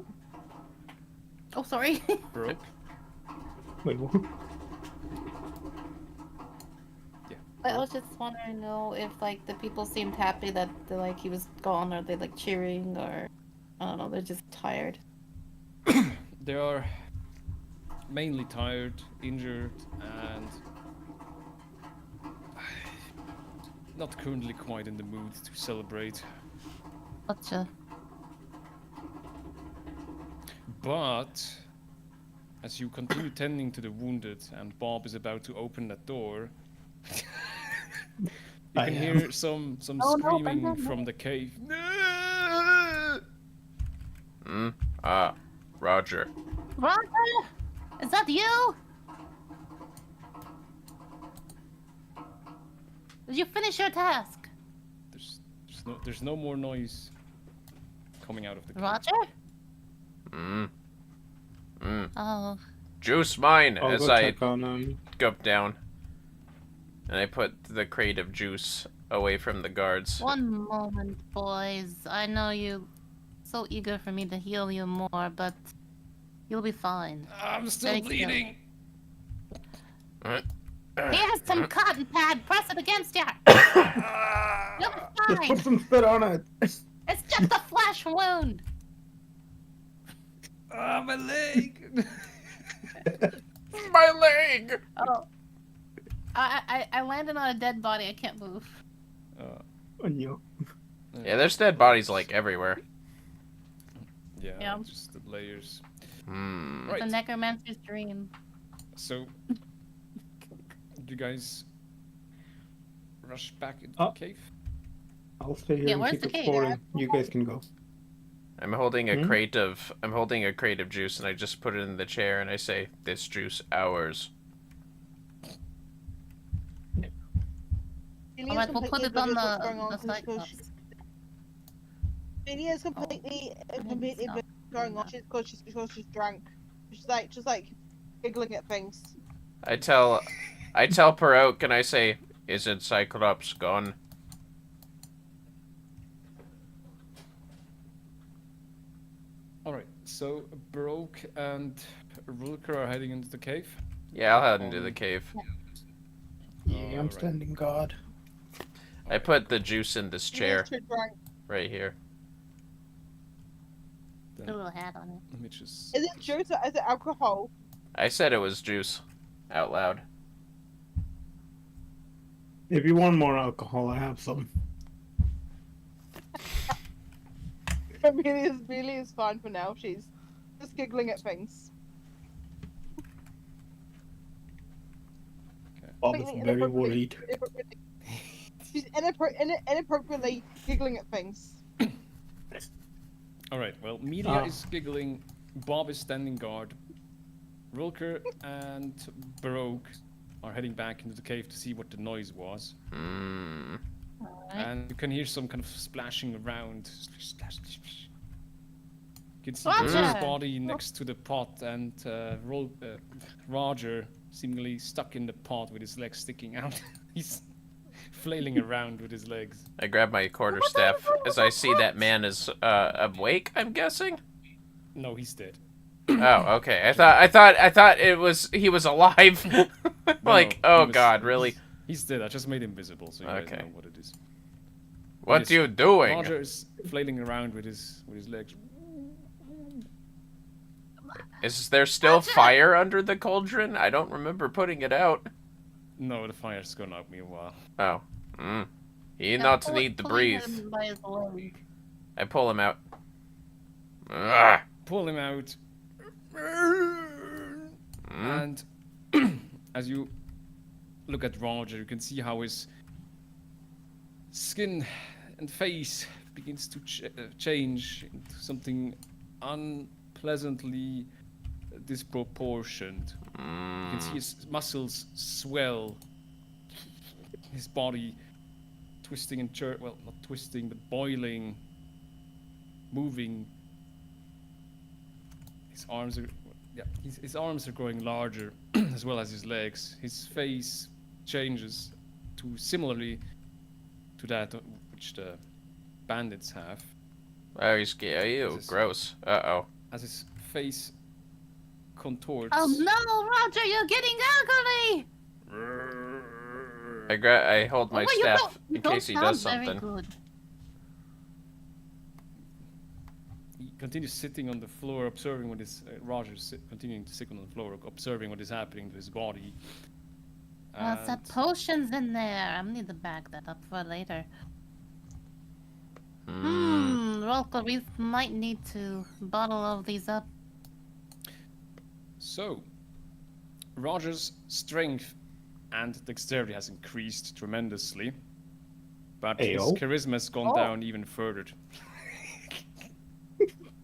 Oh, sorry. Baroque? Wait, what? I was just wondering, though, if, like, the people seemed happy that, like, he was gone, or they, like, cheering, or, I don't know, they're just tired. They are mainly tired, injured, and not currently quite in the mood to celebrate. Gotcha. But as you continue tending to the wounded and Bob is about to open that door, you I can am. hear some Oh, no, screaming Verdan, no. from the cave. Hmm? Ah, Roger. Roger! Is that you? Did you finish your task? There's no more noise coming out of the cave. Roger? Hmm. Hmm. Oh. Juice mine I'll as go I check on go down. And I put the crate of juice away from the guards. One moment, boys. I know you so eager for me to heal you more, but you'll be fine. I'm still Thank you. bleeding. Here's some cotton pad. Press it against you. You'll be Just put fine. some spit on it. It's just a flesh wound. Ah, my leg! My leg! Oh. I landed on a dead body. I can't move. On you. Yeah, there's dead bodies like everywhere. Yeah, Yeah. just the layers. Hmm. Right. The necromancer's dream. So, do you guys rush back into Oh. the cave? I'll stay here Yeah, and where's keep the cave? exploring. You guys can go. I'm holding a Hmm? crate of juice, and I just put it in the chair, and I say, "This juice ours." Alright, we'll put it on the cyclops. Melia's completely stop. going on. Because she's drunk. She's like giggling at things. I tell Baroque, and I say, "Isn't Cyclops gone?" Alright, so Baroque and Rulkur are heading into the cave. Yeah, I'll head into the cave. Yeah, I'm Alright. standing guard. I put the juice in this chair Melia's too drunk. right here. Then Put a little hat on it. let me just... Is it juice or is it alcohol? I said it was juice, out loud. If you want more alcohol, I have some. Melia's fine for now. She's just giggling at things. Bob is Completely very inappropriately- worried. She's inappropriately giggling at things. Alright, well, Melia Ah. is giggling, Bob is standing guard, Rulkur and Baroque are heading back into the cave to see what the noise was. Hmm. Alright. And you can hear some kind of splashing around. You can see Roger! Baroque's body next to the pot and Roger seemingly stuck in the pot with his legs sticking out. He's flailing around with his legs. I grab my quarterstaff as I see that man is awake. I'm guessing. No, he's dead. Oh, okay. I thought he was alive. Like, No, oh he was- god, really? He's dead. I just made him visible, so you guys Okay. know what it is. What Yes, you doing? Roger is flailing around with his legs. Is there still fire under the cauldron? I don't remember putting it out. No, the fire's gone out me a while. Oh. He Yeah, not pull- need to pulling breathe. him by his leg. I pull him out. Ah. Pull him out. And as you look at Roger, you can see how his skin and face begins to change into something unpleasantly disproportioned. You can see his muscles swell, his body twisting and well, not twisting, but boiling, moving. His arms are, his arms are growing larger, as well as his legs. His face changes to similarly to that which the bandits have. Oh, he's gay. Ew, This is- gross. Uh-oh. As his face contorts. Oh no, Roger, you're getting ugly! I hold my Oh, you staff don't- you in don't case he sound does very something. good. He continues sitting on the floor, observing what is Roger's continuing to sit on the floor, observing what is happening to his body. There's And potions in there. I'm gonna need to bag that up for later. Hmm. Rulkur, we might need to bottle all these up. so, Roger's strength and dexterity has increased tremendously, but his Ayo. charisma has gone Oh. down even further.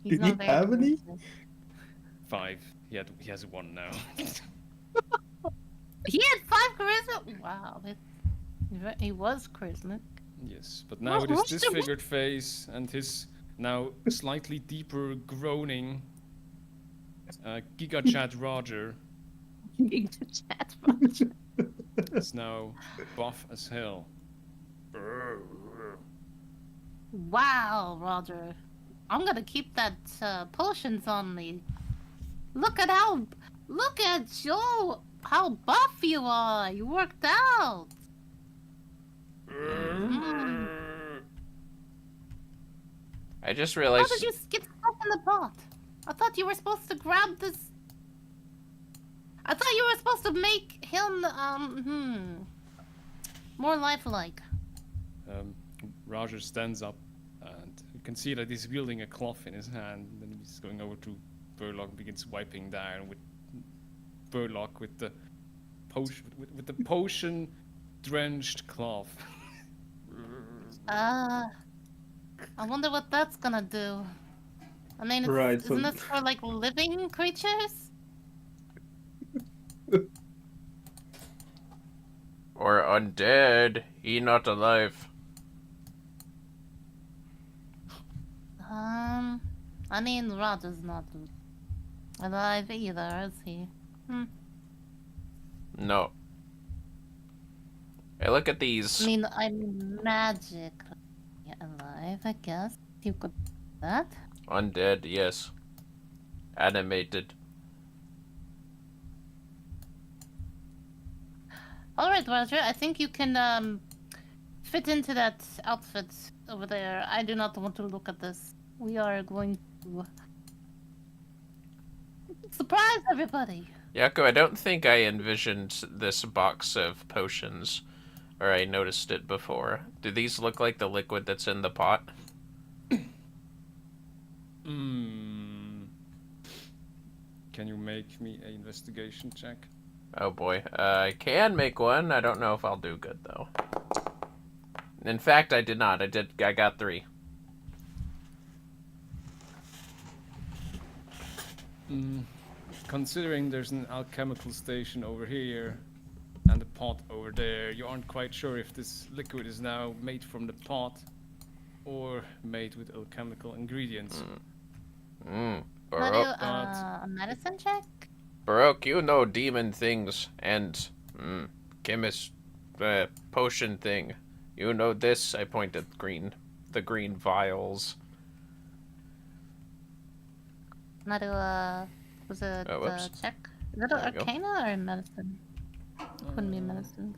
He's Did not he very have any? charismatic. 5. He has 1 now. He had 5 charisma. Wow, he was charismatic. Yes, but now Well, with his Roger, what- disfigured face and his now slightly deeper groaning, Giga Chat Roger Chat Roger. is now buff as hell. Wow, Roger. I'm gonna keep that potions on me. Look at how buff you are. You worked out. I just How realized. did you get stuck in the pot? I thought you were supposed to grab this. I thought you were supposed to make him, more lifelike. Roger stands up, and you can see that he's wielding a cloth in his hand. And then he's going over to Burlock and begins wiping down with Burlock with the potion, with the potion-drenched cloth. I wonder what that's gonna do. I mean, it's, Right, isn't so- this for like living creatures? Or undead. He not alive. I mean, Roger's not alive either, is he? No. Hey, look at these. I mean, I'm magically alive, I guess. You could do that. Undead, yes. Animated. Alright, Roger, I think you can, fit into that outfit over there. I do not want to look at this. We are going to surprise everybody. Yaku, I don't think I envisioned this box of potions, or I noticed it before. Do these look like the liquid that's in the pot? Can you make me an investigation check? Oh boy. I can make one. I don't know if I'll do good, though. In fact, I did not. I got 3. Considering there's an alchemical station over here and a pot over there, you aren't quite sure if this liquid is now made from the pot or made with alchemical ingredients. How do Baroque. a medicine check? Baroque, you know demon things and chemist potion thing. You know this. I point at the green vials. How do was it Oh, whoops. check? Is it There we go. arcana or medicine? Couldn't be medicine.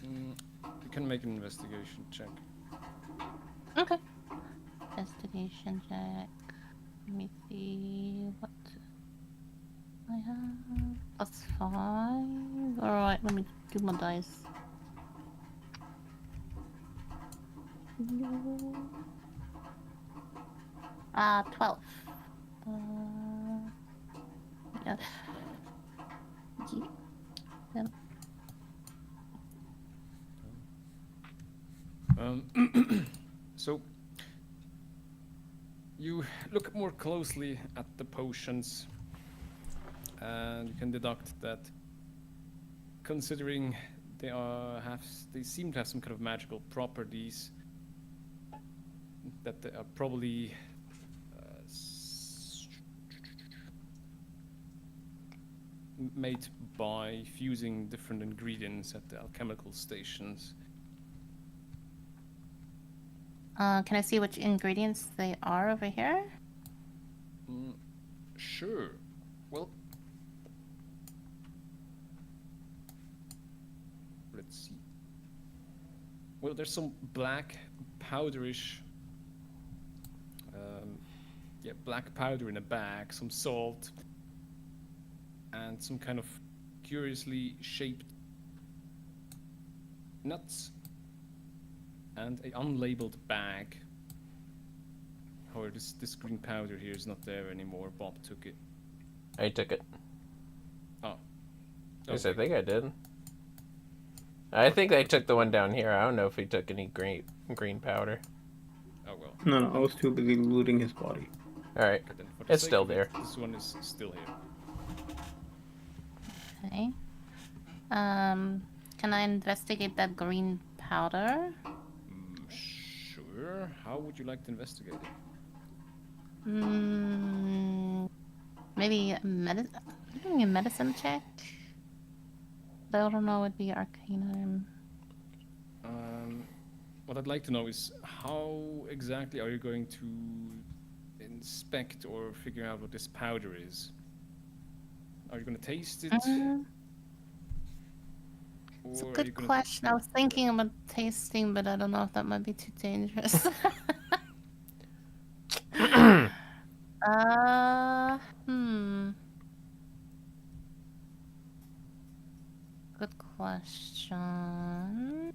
You can make an investigation check. Okay. Investigation check. Let me see what I have. +5. Alright, let me do my dice. Ah, 12. Yeah. Yeah. So you look more closely at the potions, and you can deduct that, considering they seem to have some kind of magical properties, that they are probably made by fusing different ingredients at the alchemical stations. Can I see which ingredients they are over here? Sure. Well, let's see. Well, there's some black powderish, black powder in a bag, some salt, and some kind of curiously shaped nuts, and a unlabeled bag. However, this green powder here is not there anymore. Bob took it. I took it. Oh. Yes, I think I did. I think they took the one down here. I don't know if he took any green powder. Oh well. No, I was too busy looting his body. All right. Okay, then for the It's sake still of it, there. This one is still here. Okay. Can I investigate that green powder? Sure. How would you like to investigate it? Maybe a medicine check? I don't know, it'd be arcana. Well, I'd like to know is how exactly are you going to inspect or figure out what this powder is? Are you going to taste it? It's a Or are you good gonna... question. I was thinking about tasting, but I don't know if that might be too dangerous. Hmm. Good question.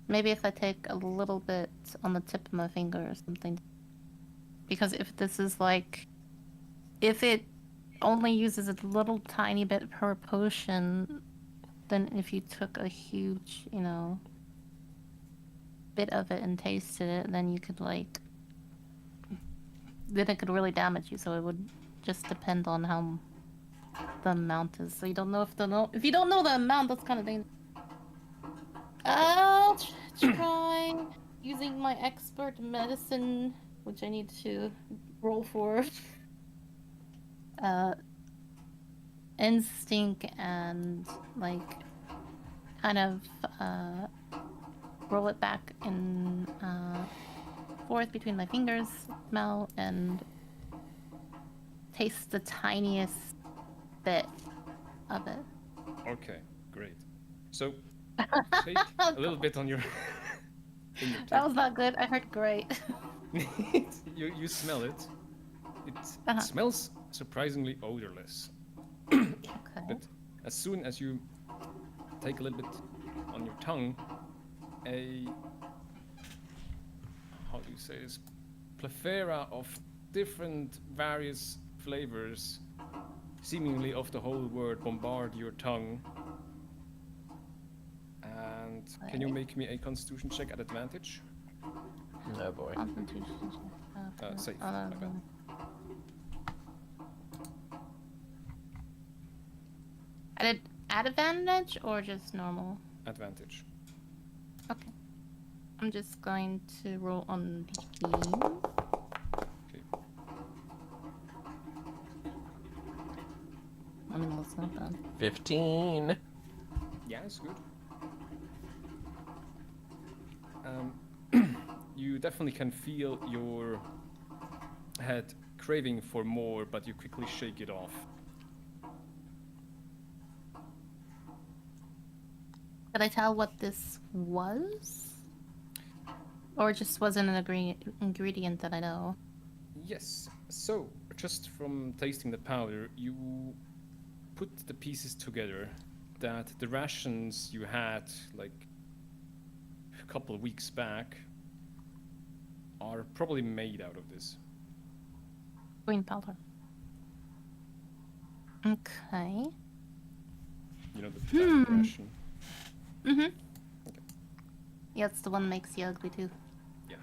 Maybe if I take a little bit on the tip of my finger or something. Because if this is like... If it only uses a little tiny bit per potion, then if you took a huge, you know, bit of it and tasted it, then you could like... Then it could really damage you, so it would just depend on how the amount is. So you don't know if if you don't know the amount, that's kind of dangerous. I'll try using my expert medicine, which I need to roll for. Instinct and like kind of roll it back and forth between my fingers, smell and taste the tiniest bit of it. Okay, great. So take a little bit on your. That was not good. I heard great. You smell it. It Uh-huh. smells surprisingly odorless. Okay. But as soon as you take a little bit on your tongue, how do you say this? Plethora of different various flavors, seemingly of the whole word, bombard your tongue. And can you make me a constitution check at advantage? No boy. Constitution check. Safe, my bad. At advantage or just normal? Advantage. Okay. I'm just going to roll on the Okay. I mean, that's not bad. 15. Yeah, it's good. You definitely can feel your head craving for more, but you quickly shake it off. Could I tell what this was? Or just wasn't an ingredient that I know? Yes. So, just from tasting the powder, you put the pieces together that the rations you had, like, a couple of weeks back, are probably made out of this. Green powder. Okay. You know, the bad ration. Mm-hmm. Yeah, it's the one that makes you ugly too. Yeah.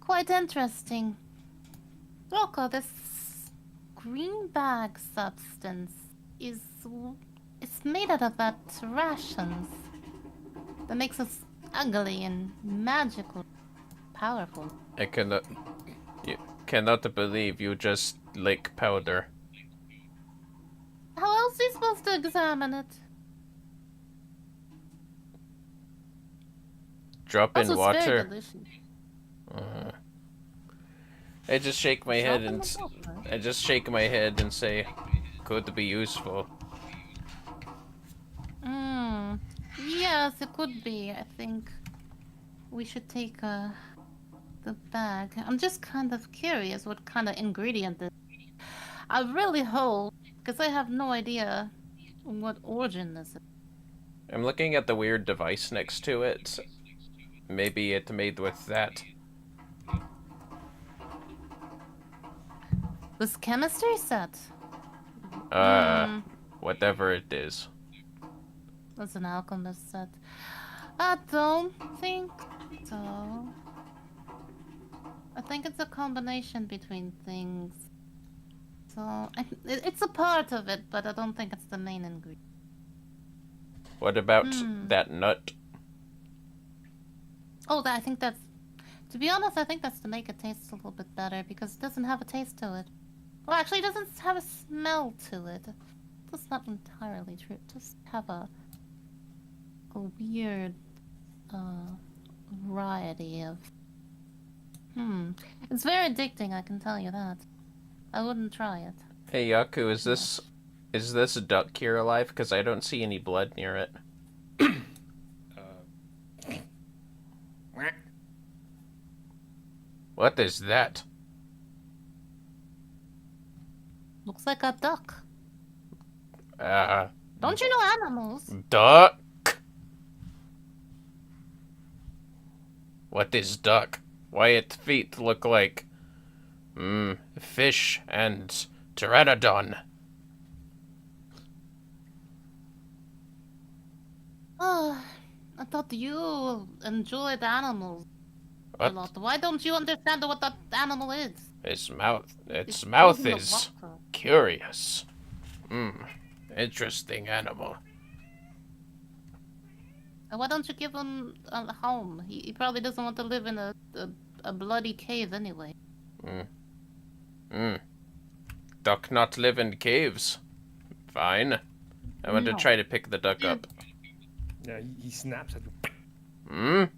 Quite interesting. Rocco, this green bag substance is... It's made out of that rations. That makes us ugly and magical. Powerful. I cannot. You cannot believe you just lick powder. How else are you supposed to examine it? Drop in Also, it's very water. delicious. I just shake my Drop head in and the water. I just shake my head and say, "Could be useful." Yes, it could be. I think we should take the bag. I'm just kind of curious what kind of ingredient this is. I really hope, because I have no idea what origin this is. I'm looking at the weird device next to it. Maybe it made with that. This chemistry set. Whatever it is. That's an alchemist set. I don't think so. I think it's a combination between things. So, it's a part of it, but I don't think it's the main ingredient. What about that nut? Oh, I think that's... To be honest, I think that's to make it taste a little bit better, because it doesn't have a taste to it. Well, actually, it doesn't have a smell to it. that's not entirely true. Just have a weird variety of. It's very addicting. I can tell you that. I wouldn't try it. Hey Yaku, is this duck here alive? Because I don't see any blood near it. What is that? Looks like a duck. Uh, Don't you know animals? duck? What is duck? Why its feet look like, fish and pteranodon. Oh, I thought you enjoyed animals a What? lot. Why don't you understand what that animal is? Its mouth It's is in the water. curious. Interesting animal. Why don't you give him a home? He probably doesn't want to live in a bloody cave anyway. Duck not live in caves. Fine. I want to No. try to pick the duck up. Yeah, he snaps at you.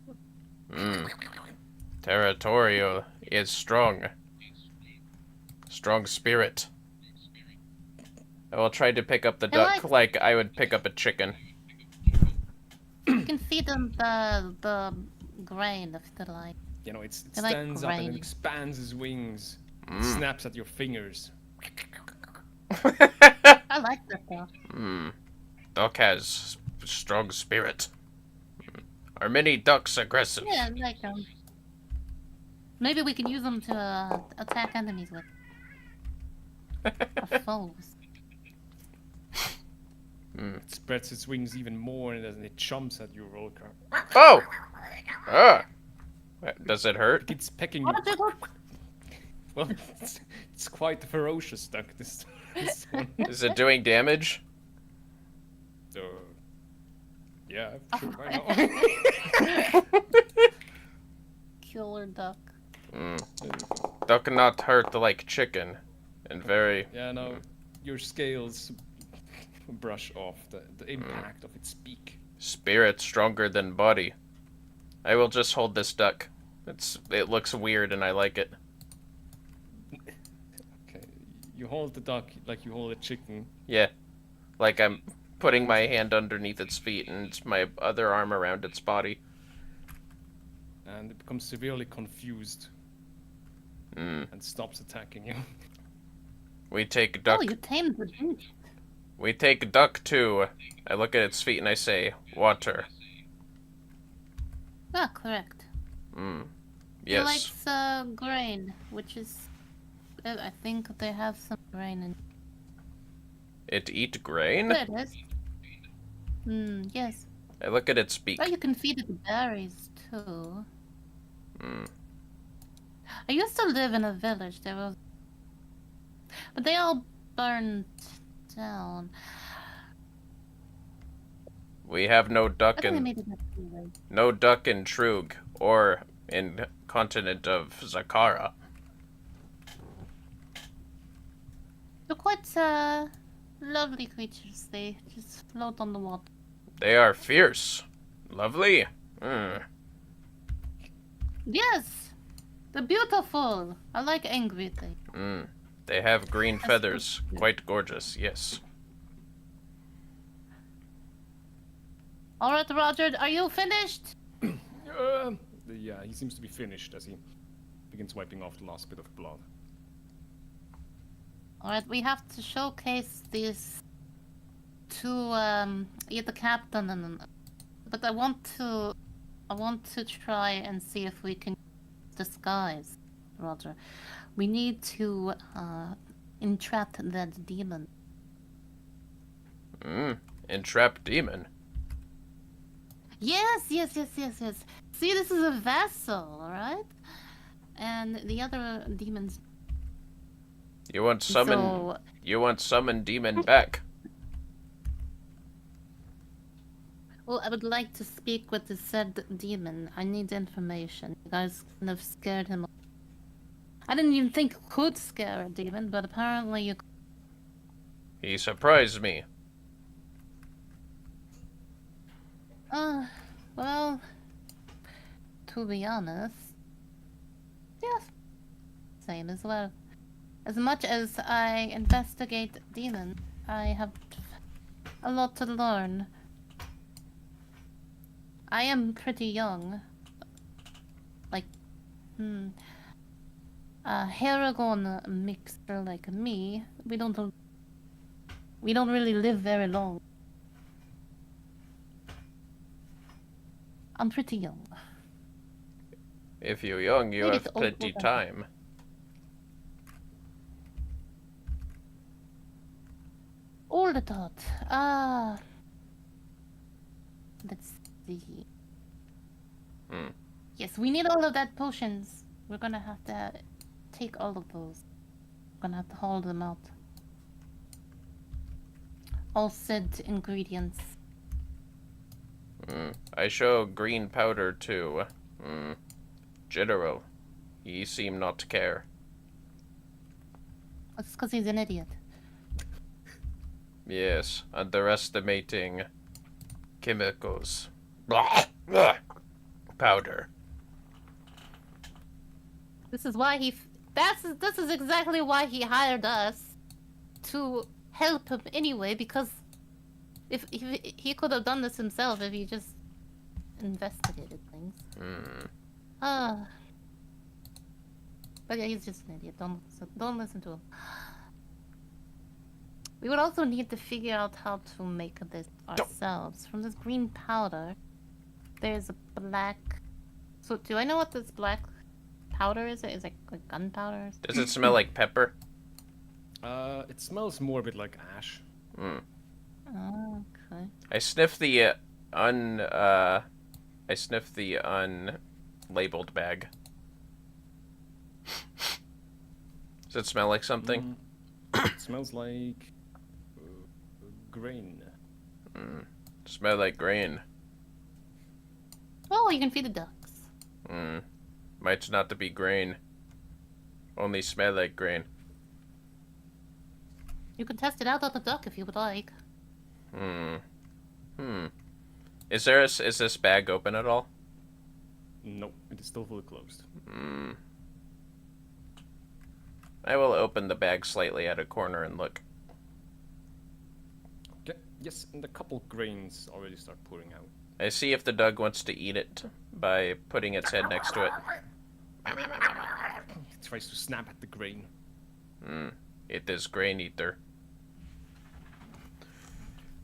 Territorial is strong. Strong spirit. I will try to pick up the duck like I would pick up a chicken. You can feed him the grain if you like. You know, it I like stands up and grain. it expands his wings. It snaps at your fingers. I like that though. Duck has strong spirit. Are many ducks aggressive? Yeah, I like them. Maybe we can use them to attack enemies with. Or foes. It spreads its wings even more and it jumps at you, Rulkur. Oh! Ah! Does it hurt? It's pecking you. Well, it's quite a ferocious duck, this one. Is it doing damage? Yeah, sure, why not? Killer duck. Duck not hurt like chicken. And very... Yeah, no, your scales brush off the impact of its beak. Spirit stronger than body. I will just hold this duck. It looks weird and I like it. Okay, you hold the duck like you hold a chicken. Yeah. Like I'm putting my hand underneath its feet and my other arm around its body. And it becomes severely confused. And stops attacking you. We take duck. Oh, you tamed the beast. We take duck too. I look at its feet and I say, water. Ah, correct. He Yes. likes grain, which is... I think they have some grain in... It eat grain? There it is. Yes. I look at its beak. Oh, you can feed it berries, too. I used to live in a village. There was... But they all burned down. We have no duck I think they in made it up anyway. no duck in Trug or in continent of Zakara. They're quite, lovely creatures. They just float on the water. They are fierce. Lovely. Yes! They're beautiful! I like angry things. They have green feathers. Quite gorgeous, yes. Alright, Roger, are you finished? Yeah, he seems to be finished as he begins wiping off the last bit of blood. Alright, we have to showcase these to the captain and but I want to try and see if we can disguise, Roger. We need to entrap that demon. Entrap demon. Yes. See, this is a vessel, alright? And the other demons. You want summon demon back. Well, I would like to speak with the said demon. I need information. You guys kind of scared him. I didn't even think you could scare a demon, but apparently you. He surprised me. Well, to be honest, yes, same as well. As much as I investigate demons, I have a lot to learn. I am pretty young. Like, a Harengon mixer like me, we don't really live very long. I'm pretty young. If you're young, you Maybe have it's old plenty woman. time. All the thought. Let's see. Yes, we need all of that potions. We're gonna have to take all of those. We're gonna have to haul them out. All said ingredients. I show green powder to General. He seemed not to care. That's because he's an idiot. Yes, underestimating chemicals. Blah, blah. Powder. This is why this is exactly why he hired us to help him anyway. Because if he could have done this himself if he just investigated things. But yeah, he's just an idiot. Don't listen to him. We would also need to figure out how to make this ourselves. From this green powder, there's a black... So, do I know what this black powder is? Is it like gunpowder? Does it smell like pepper? It smells more a bit like ash. Oh, okay. I sniff the unlabeled bag. Does it smell like something? It smells like grain. Smell like grain. Oh, you can feed the ducks. Might not to be grain. Only smell like grain. You can test it out on the duck if you would like. Is this bag open at all? Nope, it is still fully closed. I will open the bag slightly at a corner and look. Okay, yes, and a couple grains already start pouring out. I see if the dog wants to eat it by putting its head next to it. It tries to snap at the grain. It is grain eater.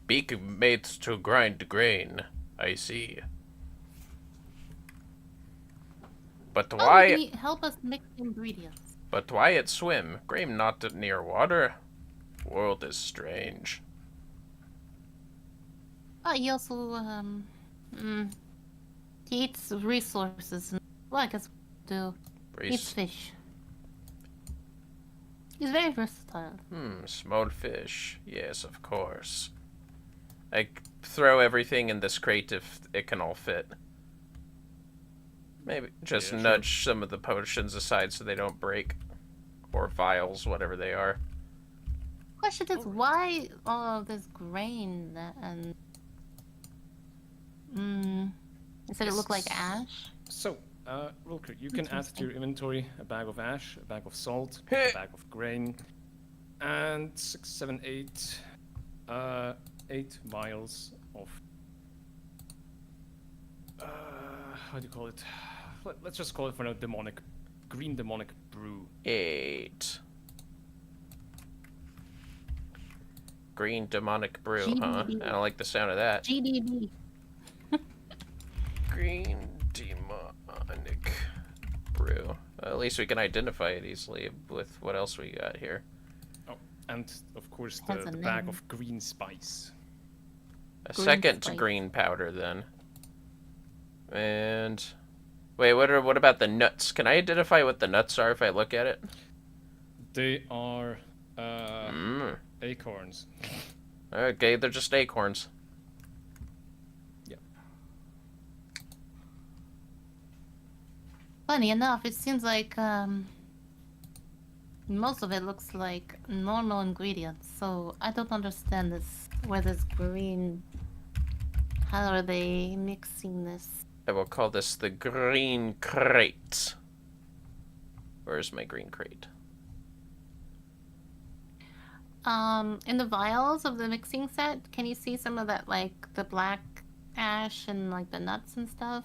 Beak made to grind grain. I see. But Oh, why? can you help us mix ingredients? But why it swim? Grain not near water. World is strange. He also, he eats resources. Well, I guess we do. He eats fish. He's very versatile. Small fish. Yes, of course. I throw everything in this crate if it can all fit. Maybe just Yeah, nudge some of the potions aside so they don't break. Or vials, whatever they are. Question is, why all of this grain and... Instead it look like ash? So, Rulkur, you can add to your inventory a bag of ash, a bag of salt, a bag of grain, and 6, 7, 8, 8 vials of... how do you call it? Let's just call it for now green demonic brew. 8. Green demonic brew, huh? GDB. I don't like the sound of that. GDB. Green demonic brew. At least we can identify it easily with what else we got here. Oh, and of course Has the a bag name. of green spice. A Green second spice. green powder, then. And... Wait, what about the nuts? Can I identify what the nuts are if I look at it? They are acorns. Okay, they're just acorns. Yeah. Funny enough, it seems like, Most of it looks like normal ingredients, so I don't understand this. Where this green... How are they mixing this? I will call this the green crate. Where's my green crate? In the vials of the mixing set, can you see some of that, like, the black ash and, like, the nuts and stuff?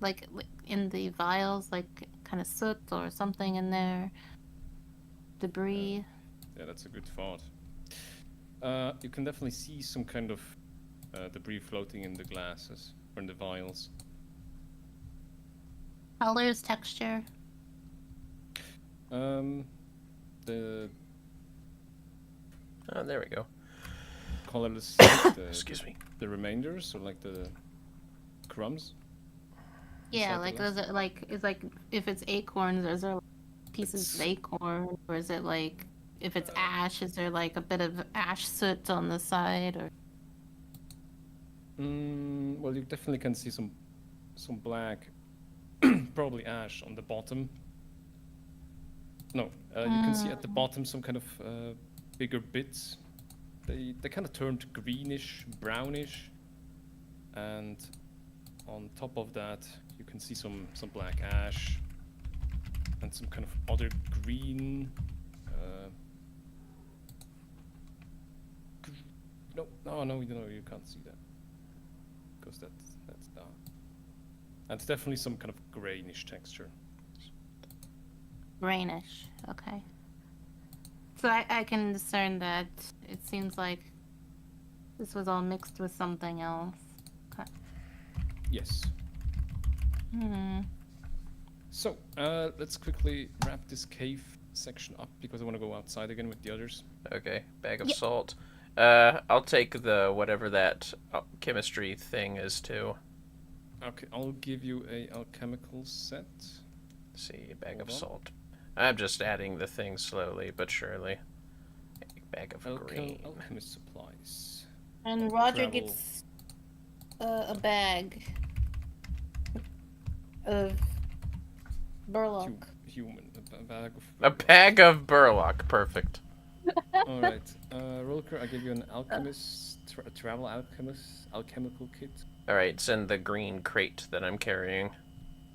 Like, in the vials, like, kind of soot or something in there? Debris? Yeah, that's a good thought. You can definitely see some kind of debris floating in the glasses, or in the vials. Colors, texture? The Oh, there we go. colorless, Excuse me. the remainders, or like the crumbs. Yeah, Inside the like, glass? is it like, it's like, if it's acorns, is there like, pieces of acorn? Or is it like, if it's ash, is there like a bit of ash soot on the side? Or Well, you definitely can see some black, probably ash on the bottom. No, you can see at the bottom some kind of bigger bits. They kind of turned greenish, brownish, and on top of that, you can see some black ash and some kind of other green. No, you can't see that because that's dark. And it's definitely some kind of grayish texture. grainish? Okay. So I can discern that it seems like this was all mixed with something else. Okay. Yes. Hmm. So, let's quickly wrap this cave section up because I want to go outside again with the others. Okay, bag of Yep. salt. I'll take the whatever that chemistry thing is too. Okay, I'll give you a alchemical set. Let's see, bag of Hold on. salt. I'm just adding the thing slowly but surely. Bag of green. Alchemist supplies. And Like Roger travel. gets a bag of burlock. Human. A bag of... A bag of burlock. Perfect. Alright. Rulkur, I give you an alchemist... travel alchemist... alchemical kit. Alright, send the green crate that I'm carrying.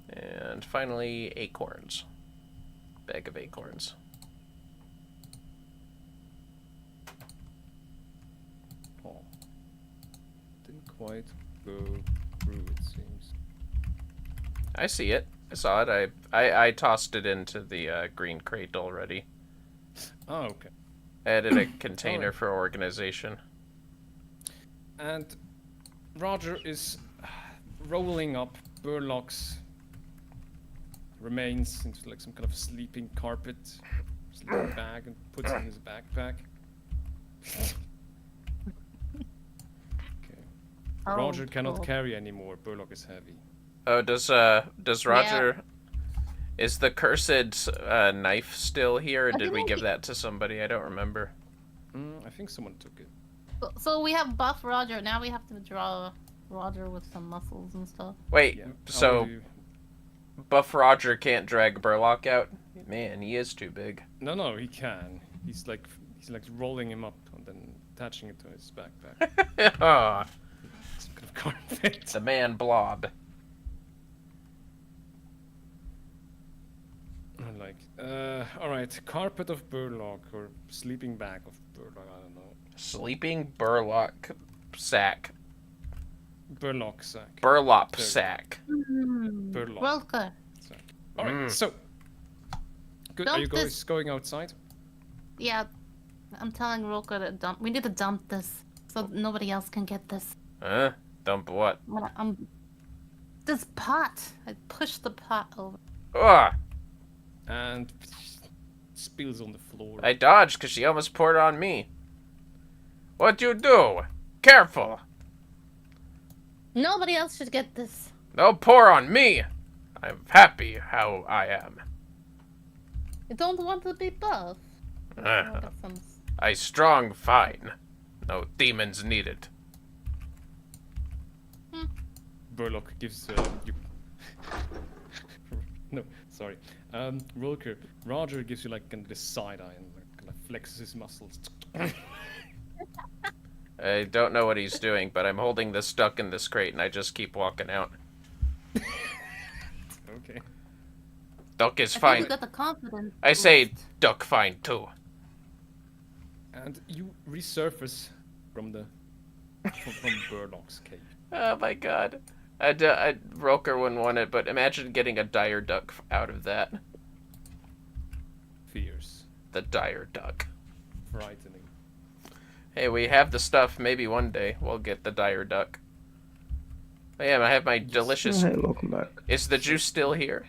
And finally, acorns. Bag of acorns. Oh. Didn't quite go through, it seems. I see it. I saw it. I tossed it into the green crate already. Oh, okay. Added a container Alright. for organization. And Roger is rolling up Burlock's remains into like some kind of sleeping carpet, sleeping bag, and puts it in his backpack. Okay. Oh, Roger cannot cool. carry anymore. Burlock is heavy. Oh, does Roger... Is the cursed knife still here, or did we give that to somebody? I don't remember. I think someone took it. So we have buff Roger. Now we have to draw Roger with some muscles and stuff. Wait, Yeah. so I'll do- Buff Roger can't drag Burlock out? Man, he is too big. No, he can. He's like rolling him up and then attaching it to his backpack. Ah, Some kind of carpet. the man blob. I'm like, alright, carpet of Burlock or sleeping bag of Burlock, I don't know. Sleeping Burlock sack. Burlock sack. Burlop There. sack. Burlock Rulkur. sack. Alright, so. Good, are Dump you this. guys going outside? Yeah, I'm telling Rulkur to dump. We need to dump this so nobody else can get this. Huh? Dump what? This pot. I pushed the pot over. Ah! And spills on the floor. I dodged because she almost poured on me. What you do? Careful! Nobody else should get this. Don't pour on me! I'm happy how I am. You don't want to be buff. I'll Ah, get some. I strong fine. No demons needed. Burlock gives you No, sorry. Rulkur, Roger gives you like kind of this side eye and like, kind of flexes his muscles. I don't know what he's doing, but I'm holding this duck in this crate, and I just keep walking out. Okay. Duck is I think fine. you got the confidence. I say boost. duck fine too. And you resurface from the from Burlock's cave. Oh my god. Rulkur wouldn't want it, but imagine getting a dire duck out of that. Fierce, The dire duck. frightening. Hey, we have the stuff. Maybe one day we'll get the dire duck. Oh, yeah, I have my delicious... Hey, welcome back. Is the juice still here?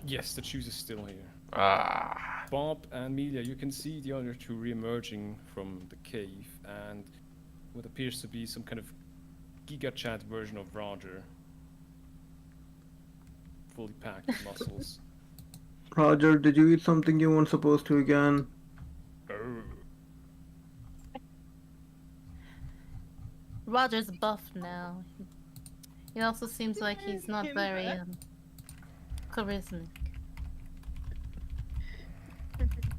Yes, the juice is still here. Ah. Bob and Melia, you can see the other two re-emerging from the cave, and what appears to be some kind of Giga Chat version of Roger. Fully packed with muscles. Roger, did you eat something you weren't supposed to again? Roger's buff now. It also seems like he's not very charismatic.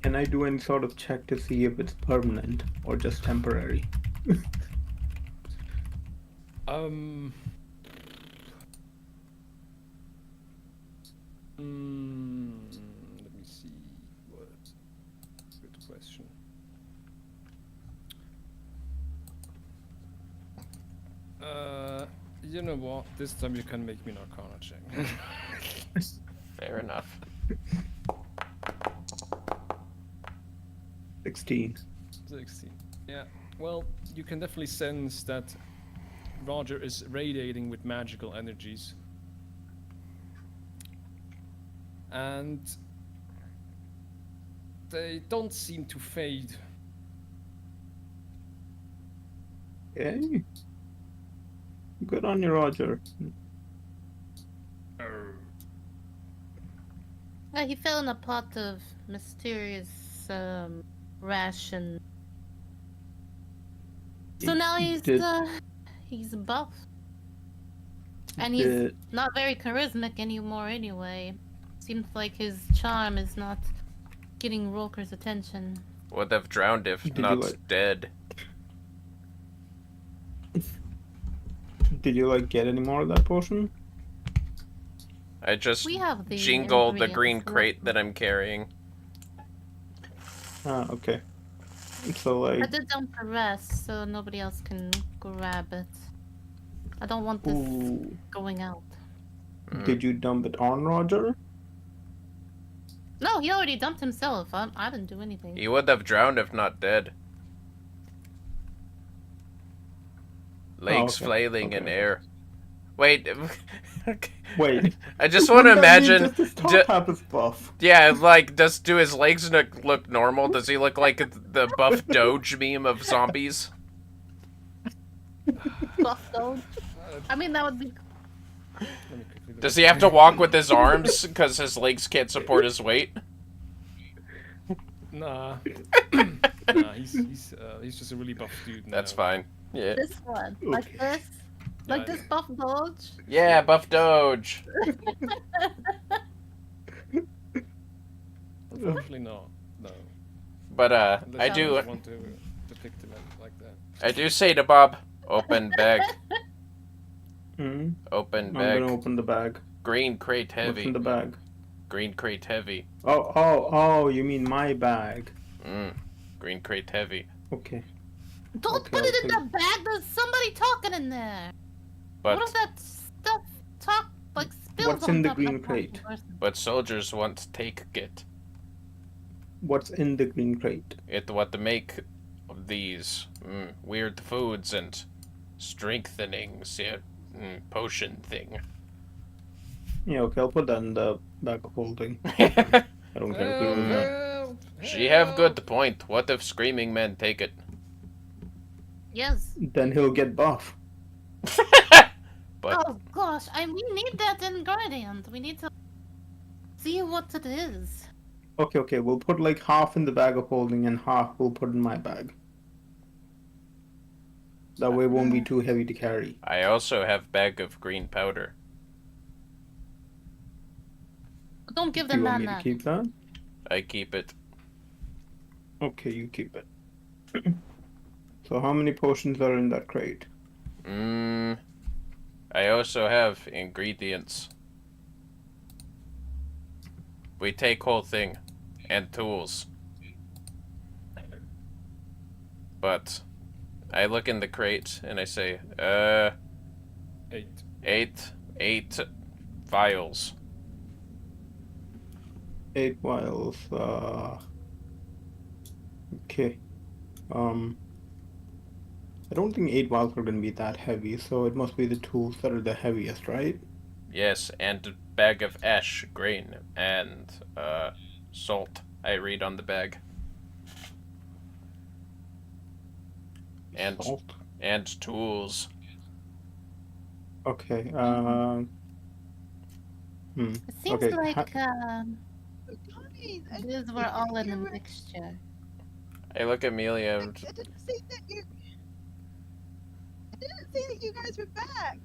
Can I do any sort of check to see if it's permanent or just temporary? Let me see. What? Good question. You know what? This time you can make me an Arcana check. Fair enough. 16. 16. Yeah. Well, you can definitely sense that Roger is radiating with magical energies. And they don't seem to fade. Okay. Good on you, Roger. He fell in a pot of mysterious ration. So now he's buff. And he's not very charismatic anymore anyway. Seems like his charm is not getting Rulkur's attention. Would have drowned if not dead. Did you get any more of that potion? I just We have the jingled the ingredients green for crate it. that I'm carrying. Ah, okay. So I did dump the rest so nobody else can grab it. I don't want this ooh, going out. did you dump it on Roger? No, he already dumped himself. I didn't do anything. He would have drowned if not dead. Legs okay. flailing in Okay. air. Wait. Wait. I just want to imagine. Does his top half is buff? Yeah, do his legs look normal? Does he look like the buff Doge meme of zombies? Buff Doge? I mean, that would be... Let me quickly look. Does he have to walk with his arms because his legs can't support his weight? Nah. Nah, he's just a really buff dude now. That's fine. Yeah. This one. Like this? Like this buff Doge? Yeah, buff Doge. Unfortunately not. No. But Unless I you do want to depict him like that. I do say to Bob, open bag, Hmm? open I'm bag, gonna open the bag. green crate What's heavy, in the bag? green crate heavy, Oh, you mean my bag. green crate heavy. Okay. Don't Okay, put it I'll in the bag. There's somebody talking in there. But What if that stuff spills What's on in the top of green that crate? person? but soldiers want take it. What's in the green crate? It what to make these weird foods and strengthenings, potion thing. Yeah, okay, I'll put that in the bag of holding. I don't care if it was there. She have good point. What if screaming men take it? Yes. Then he'll get buff. But Oh gosh, we need that ingredient. We need to see what it is. Okay, we'll put half in the bag of holding and half we'll put in my bag. That way it won't be too heavy to carry. I also have bag of green powder. Don't give Do them you want me to mana. keep that? I keep it. Okay, you keep it. So how many potions are in that crate? I also have ingredients. We take whole thing. And tools. But I look in the crate and I say, 8. eight vials. 8 vials. Okay. I don't think 8 vials are gonna be that heavy, so it must be the tools that are the heaviest, right? Yes, and a bag of ash, grain, and salt. I read on the bag. And Salt. and tools. Okay. It seems Okay. like Guys, these were all in a mixture. I look at Melia I and didn't see that you. I didn't see that you guys were back.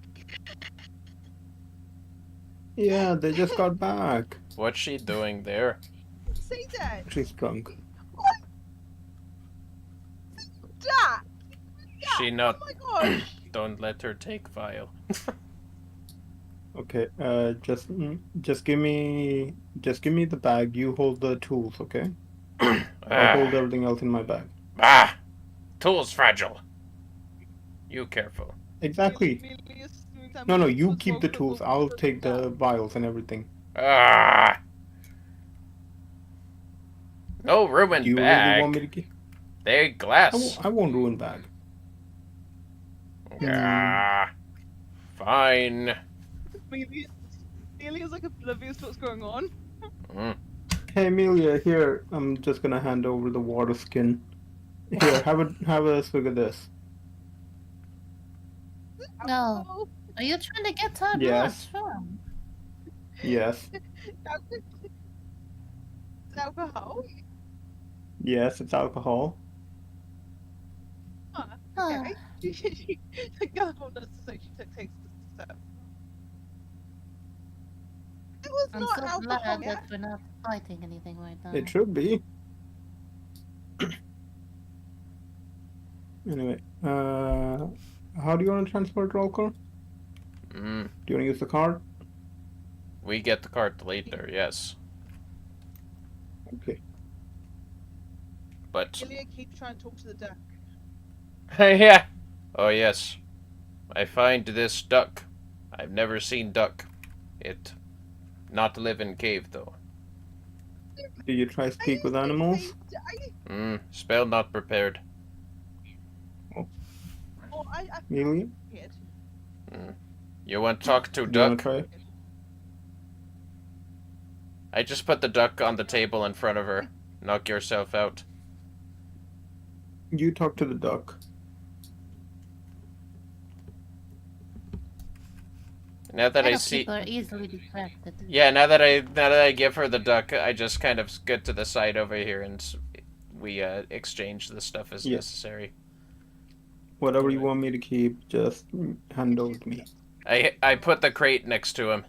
Yeah, they just got back. what's she doing there? I didn't see that. She's drunk. What? That. She not. Oh my gosh. Don't let her take vial. Okay. Just give me the bag. You hold the tools, okay? I'll hold everything else in my bag. Tools fragile. You careful. Exactly. No, you keep the tools. I'll take the vials and everything. No Do ruined you bag. really want me to keep? They glass. I won't ruin bag. Fine. Melia's like oblivious to what's going on. Hey, Melia, here. I'm just gonna hand over the water skin. Here, have a swig of this. No. Oh, Are you trying to get our Yes. blood from? Yes. alcohol. Yes, it's alcohol. Okay. The girl does say she takes the stuff. It was I'm not so alcohol. glad Yeah. that we're not fighting anything right now. It should be. Anyway, how do you want to transport Rulkur? Do you want to use the cart? We get the cart later, yes. Okay. But Melia keeps trying to talk to the duck. yeah. Oh yes. I find this duck. I've never seen duck. It not live in cave though. Do you try speak with animals? Spell not prepared. Melia? You want to talk to Do you want duck? to try? I just put the duck on the table in front of her. Knock yourself out. You talk to the duck. Now that I Idle see, people are easily distracted. yeah. Now that I give her the duck, I just kind of get to the side over here and we exchange the stuff as Yeah. necessary. Whatever you want me to keep, just hand over to me. I put the crate next to him.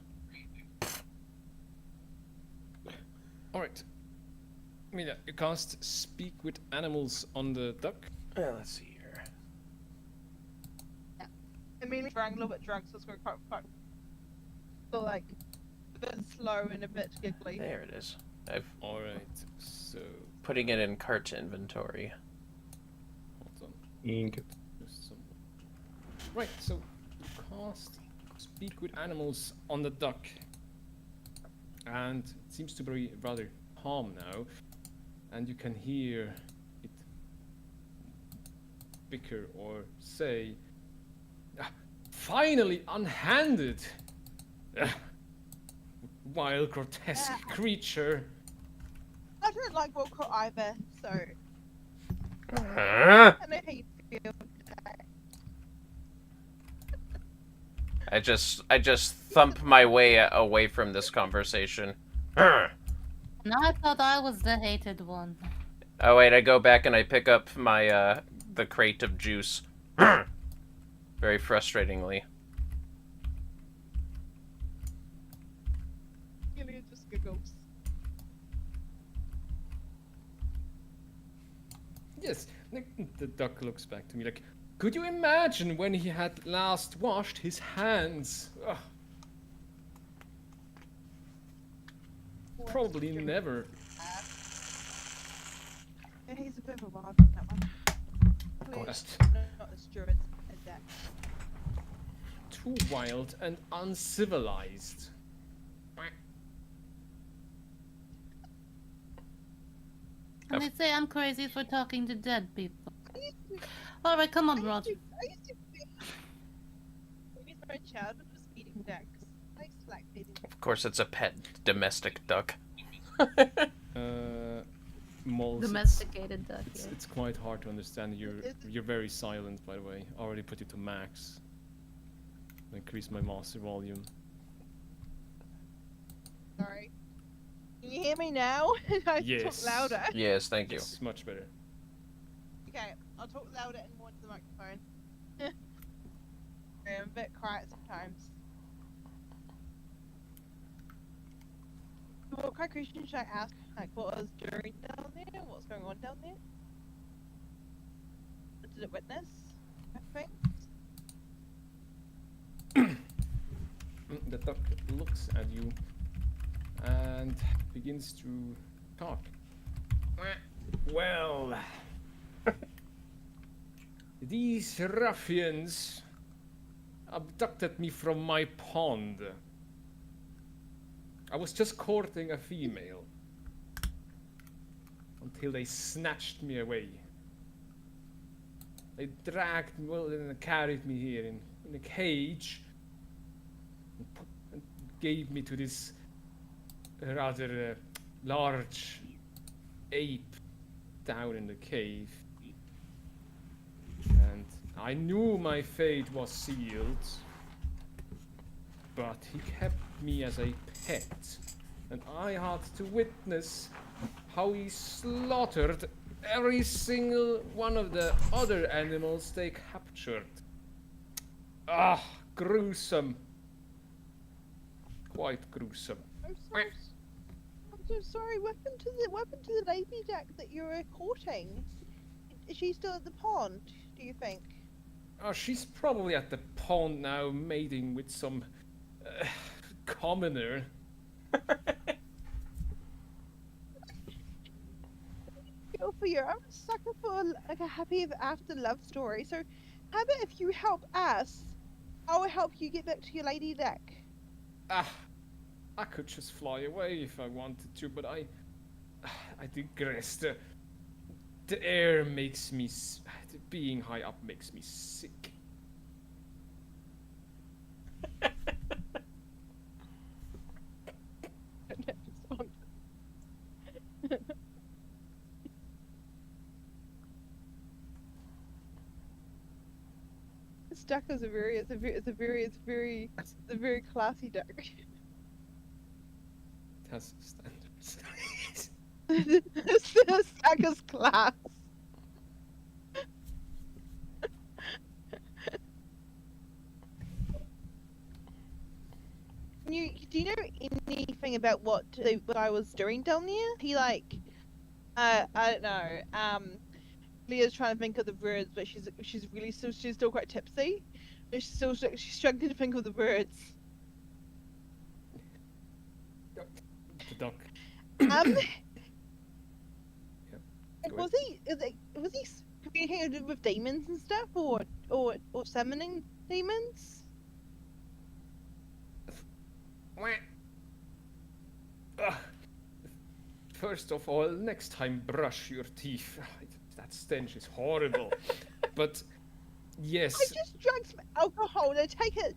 Alright. Melia, you cast Speak with Animals on the duck. Let's see here. Amelia's a little bit drunk, so it's going quite so like a bit slow and a bit giggly. There it is. I'm Alright, so putting it in cart inventory. hold on. Ink. Just some... Right, so you cast Speak with Animals on the duck. And it seems to be rather calm now. And you can hear it bicker or say, finally unhanded! Wild, grotesque creature. I don't like Rulkur either, so Huh? I know how you feel. I just thump my way away from this conversation. Oh No, I thought I was the hated one. wait, I go back and I pick up my the crate of juice. Very frustratingly. Melia just giggles. Yes, the duck looks back to me like, could you imagine when he had last washed his hands? Ugh. Probably never. Yeah, he's a bit of a wild one, that one. God. Not as Druid as that. Too wild and uncivilized. And they say I'm crazy for talking to dead people. I used to, Alright, come on, I Roger. used to my childhood was feeding ducks. I used to like feeding. Of course, it's a pet domestic duck. Molls, Domesticated duck. Yeah. it's quite hard to understand. You're very silent, by the way. I already put you to max. Increase my master volume. Sorry. Can you hear me now? I Yes. talk louder. Yes, thank you. It's much better. Okay, I'll talk louder and more to the microphone. I'm a bit quiet sometimes. What kind of question should I ask? Like, what was doing down there? What's going on down there? What did it witness? I think. The duck looks at you and begins to talk. Well, these ruffians abducted me from my pond. I was just courting a female until they snatched me away. They dragged me, well, and carried me here in a cage and gave me to this rather large ape down in the cave. And I knew my fate was sealed, but he kept me as a pet, and I had to witness how he slaughtered every single one of the other animals they captured. Ah, gruesome. Quite gruesome. I'm so sorry. What happened to the lady duck that you were courting? Is she still at the pond? Do you think? Oh, she's probably at the pond now, mating with some commoner. Go for you. I'm a sucker for like a happy ever after love story. So, how about if you help us, I will help you get back to your lady duck. Ah, I could just fly away if I wanted to, but I digress. The air makes me, being high up makes me sick. This duck is a very classy duck. It has standards. This duck is class. Do you know anything about what I was doing down there? He like, I don't know. Leah's trying to think of the words, but she's still quite tipsy. She's struggling to think of the words. The duck. Like, Go was he communicating with demons and stuff, or summoning demons? First of all, next time brush your teeth. That stench is horrible. But yes, I just drank some alcohol. Now take it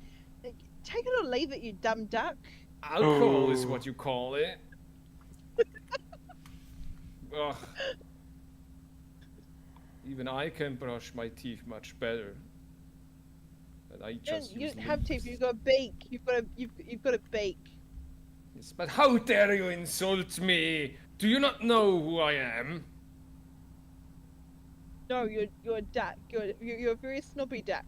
or leave it, you dumb duck. alcohol is what you call it. Ugh. Even I can brush my teeth much better. But I just You use don't have leaves. teeth. You've got a beak. You've got a beak. Yes, but how dare you insult me? Do you not know who I am? No, you're a duck. You're a very snobby duck.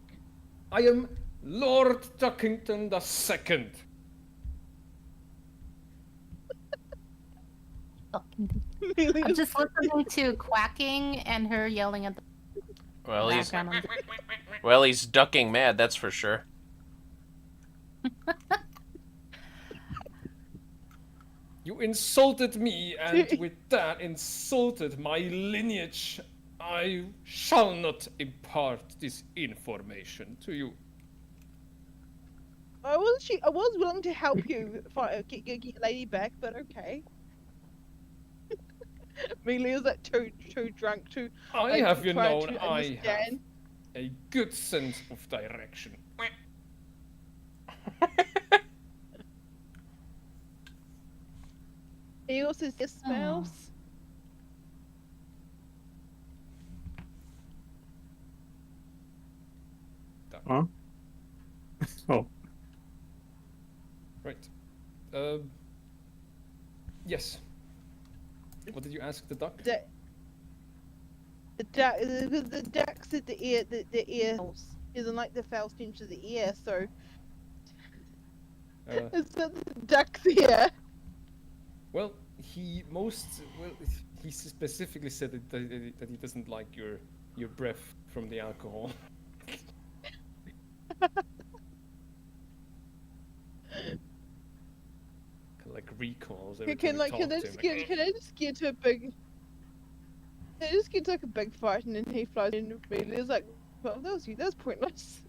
I am Lord Duckington II. Fucking I'm just listening to quacking and her yelling at the background. He's ducking mad, that's for sure. You insulted me, and with that insulted my lineage. I shall not impart this information to you. I was willing to help you get your lady back, but okay. Melia's like too drunk to. I have you try known to I understand. have a good sense of direction. He also says smells. Huh? Oh. Right. Yes. What did you ask the duck? The ducks at the ear isn't like the false into the ear, so it's not the duck's ear. Well, he specifically said that he doesn't like your breath from the alcohol. Like recalls every time we talk to him. Can I just get to a big? Can I just get to like a big fight and then he flies in with me and he's like, well, that was pointless.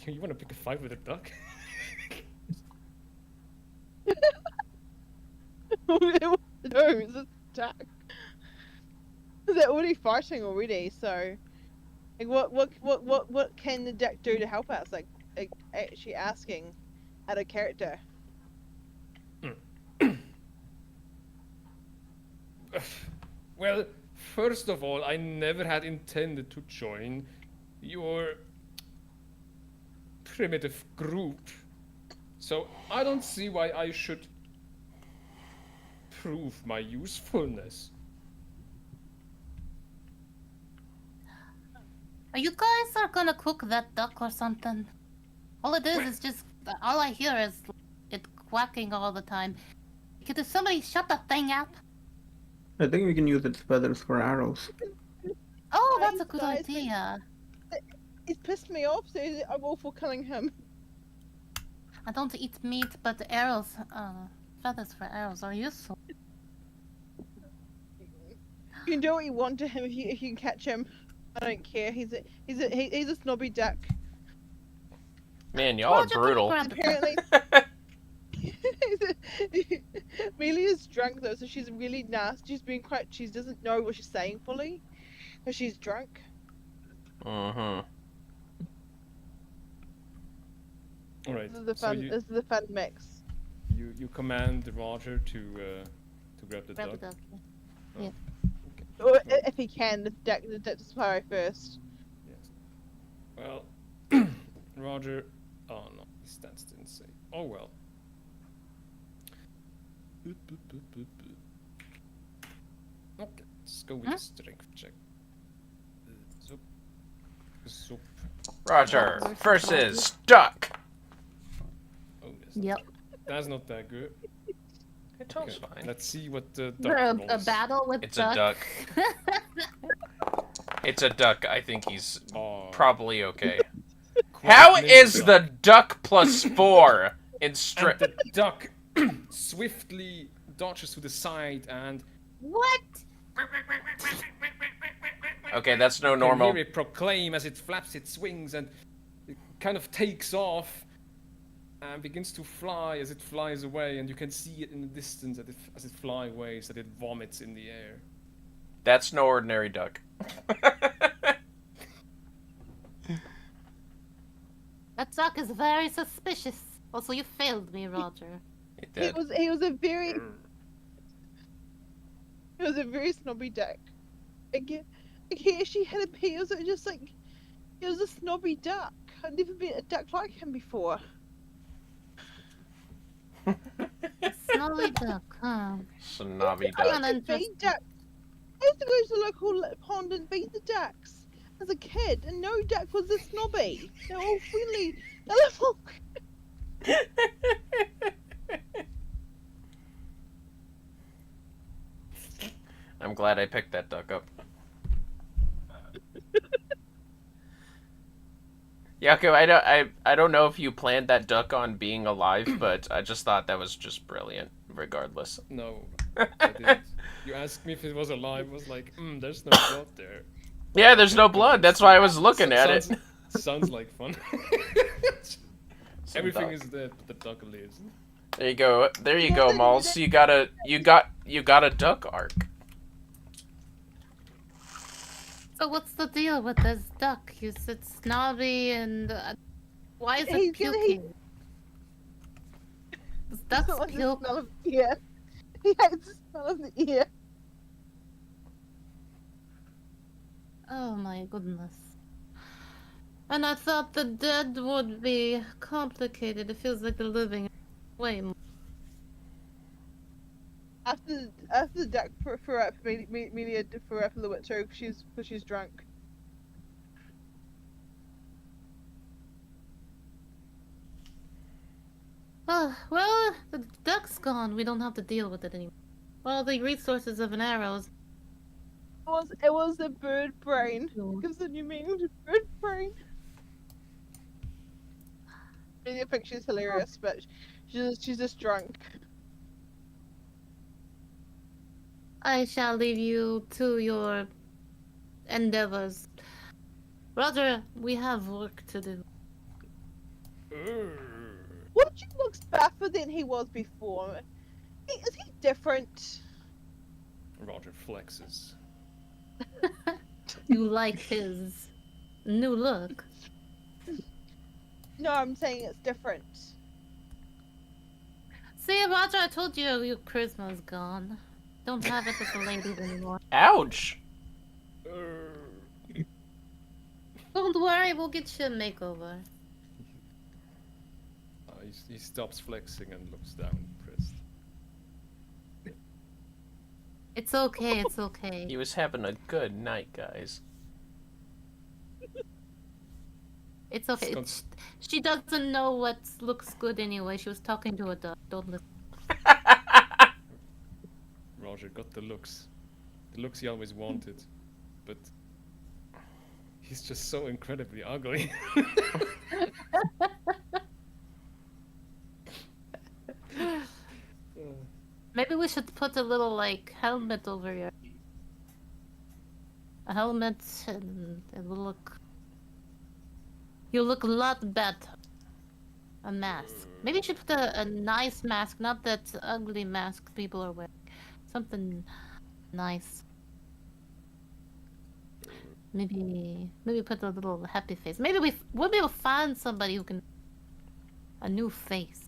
You want to pick a fight with a duck? No, it's a duck. They're already fighting already, so like what can the duck do to help us? Like actually asking out of character. Well, first of all, I never had intended to join your primitive group, so I don't see why I should prove my usefulness. Are you guys gonna cook that duck or something? All it is just all I hear is it quacking all the time. Could somebody shut that thing up? I think we can use its feathers for arrows. Oh, that's a good Guys, idea. It's pissed me off, so I'm all for killing him. I don't eat meat, but arrows, feathers for arrows are useful. You can do what you want to him if you can catch him. I don't care. He's a snobby duck. Man, y'all are brutal. Apparently, Melia's drunk though, so she's really nasty. She doesn't know what she's saying fully, because she's drunk. All right. This is the fun mix. You command Roger to grab the duck. Yeah. Or if he can, the duck to fly first. Yes. Well, Roger. Oh no, his stats didn't say. Oh well. Okay, let's go with the strength check. Zup. Roger versus duck. Oh, Yep. that's not that good. It's Okay, fine. let's see what the A duck rolls. battle with It's duck. a duck. It's a duck. I think he's Oh, probably okay. quite How nimble is duck. the duck +4 in And strength? the duck swiftly dodges to the side and What? Okay, that's no you can normal. hear it proclaim as it flaps its wings and it kind of takes off and begins to fly as it flies away, and you can see it in the distance as it flies away, so that it vomits in the air. That's no ordinary duck. That duck is very suspicious. Also, you failed me, Roger. He was a very snobby duck. Again, she had a he was just like he was a snobby duck. I'd never been a duck like him before. Snobby duck, huh? Snobby I duck. Not used to feed interesting. ducks. I used to go to the local pond and feed the ducks as a kid, and no duck was a snobby. They're all friendly. I'm glad I picked that duck up. Yaku, I don't know if you planned that duck on being alive, but I just thought that was just brilliant, regardless. No, I didn't. You asked me if it was alive. I was like, there's no blood there. Yeah, there's no blood. That's why I was looking at it. Sounds like fun. Everything is dead, but the duck lives. There you go. There you go, Molls. You got a duck arc. So what's the deal with this duck? You said snobby and why is it puking? This duck's puke. Smell of the ear. He hates the smell of the ear. Oh my goodness. And I thought the dead would be complicated. It feels like the living way more. After the duck threw up, Melia threw up a little bit too, because she's drunk. Oh, well, the duck's gone. We don't have to deal with it anymore. Well, the resources of an arrow is... It was the bird brain. Gives the new meaning to bird brain. Melia thinks she's hilarious, but she's just drunk. I shall leave you to your endeavors. Roger, we have work to do. Would you look buffer than he was before? Is he different? Roger flexes. You like his new look? No, I'm saying it's different. See, Roger, I told you your charisma's gone. Don't have it with the ladies anymore. Ouch! Don't worry, we'll get you a makeover. He stops flexing and looks down, impressed. It's okay, it's okay. He was having a good night, guys. It's okay. She doesn't know what looks good anyway. She was talking to a duck. Don't listen. Roger got the looks. The looks he always wanted. But he's just so incredibly ugly. Maybe we should put a little, like, helmet over here. A helmet and it will look... You look a lot better. A mask. Maybe you should put a nice mask, not that ugly mask people are wearing. Something nice. Maybe put a little happy face. Maybe we'll be able to find somebody who can... A new face.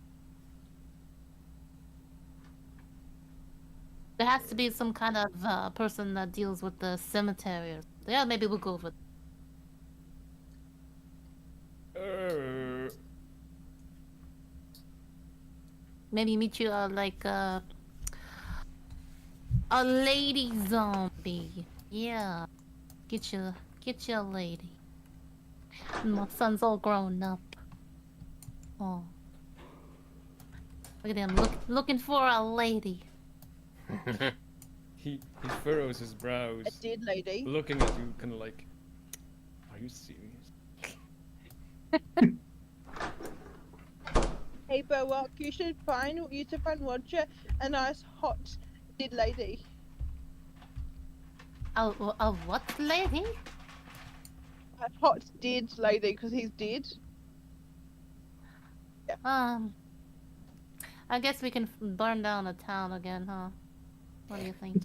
There has to be some kind of person that deals with the cemetery. Yeah, maybe we'll go with... Maybe meet you like a lady zombie. Yeah, get you a lady. My son's all grown up. Oh, look at him looking for a lady. He furrows his brows. A dead lady. Looking at you, kind of like, are you serious? Hey, Baroque, you should find Roger a nice hot dead lady. A what lady? A hot dead lady, because he's dead. Yeah. I guess we can burn down a town again, huh? What do you think?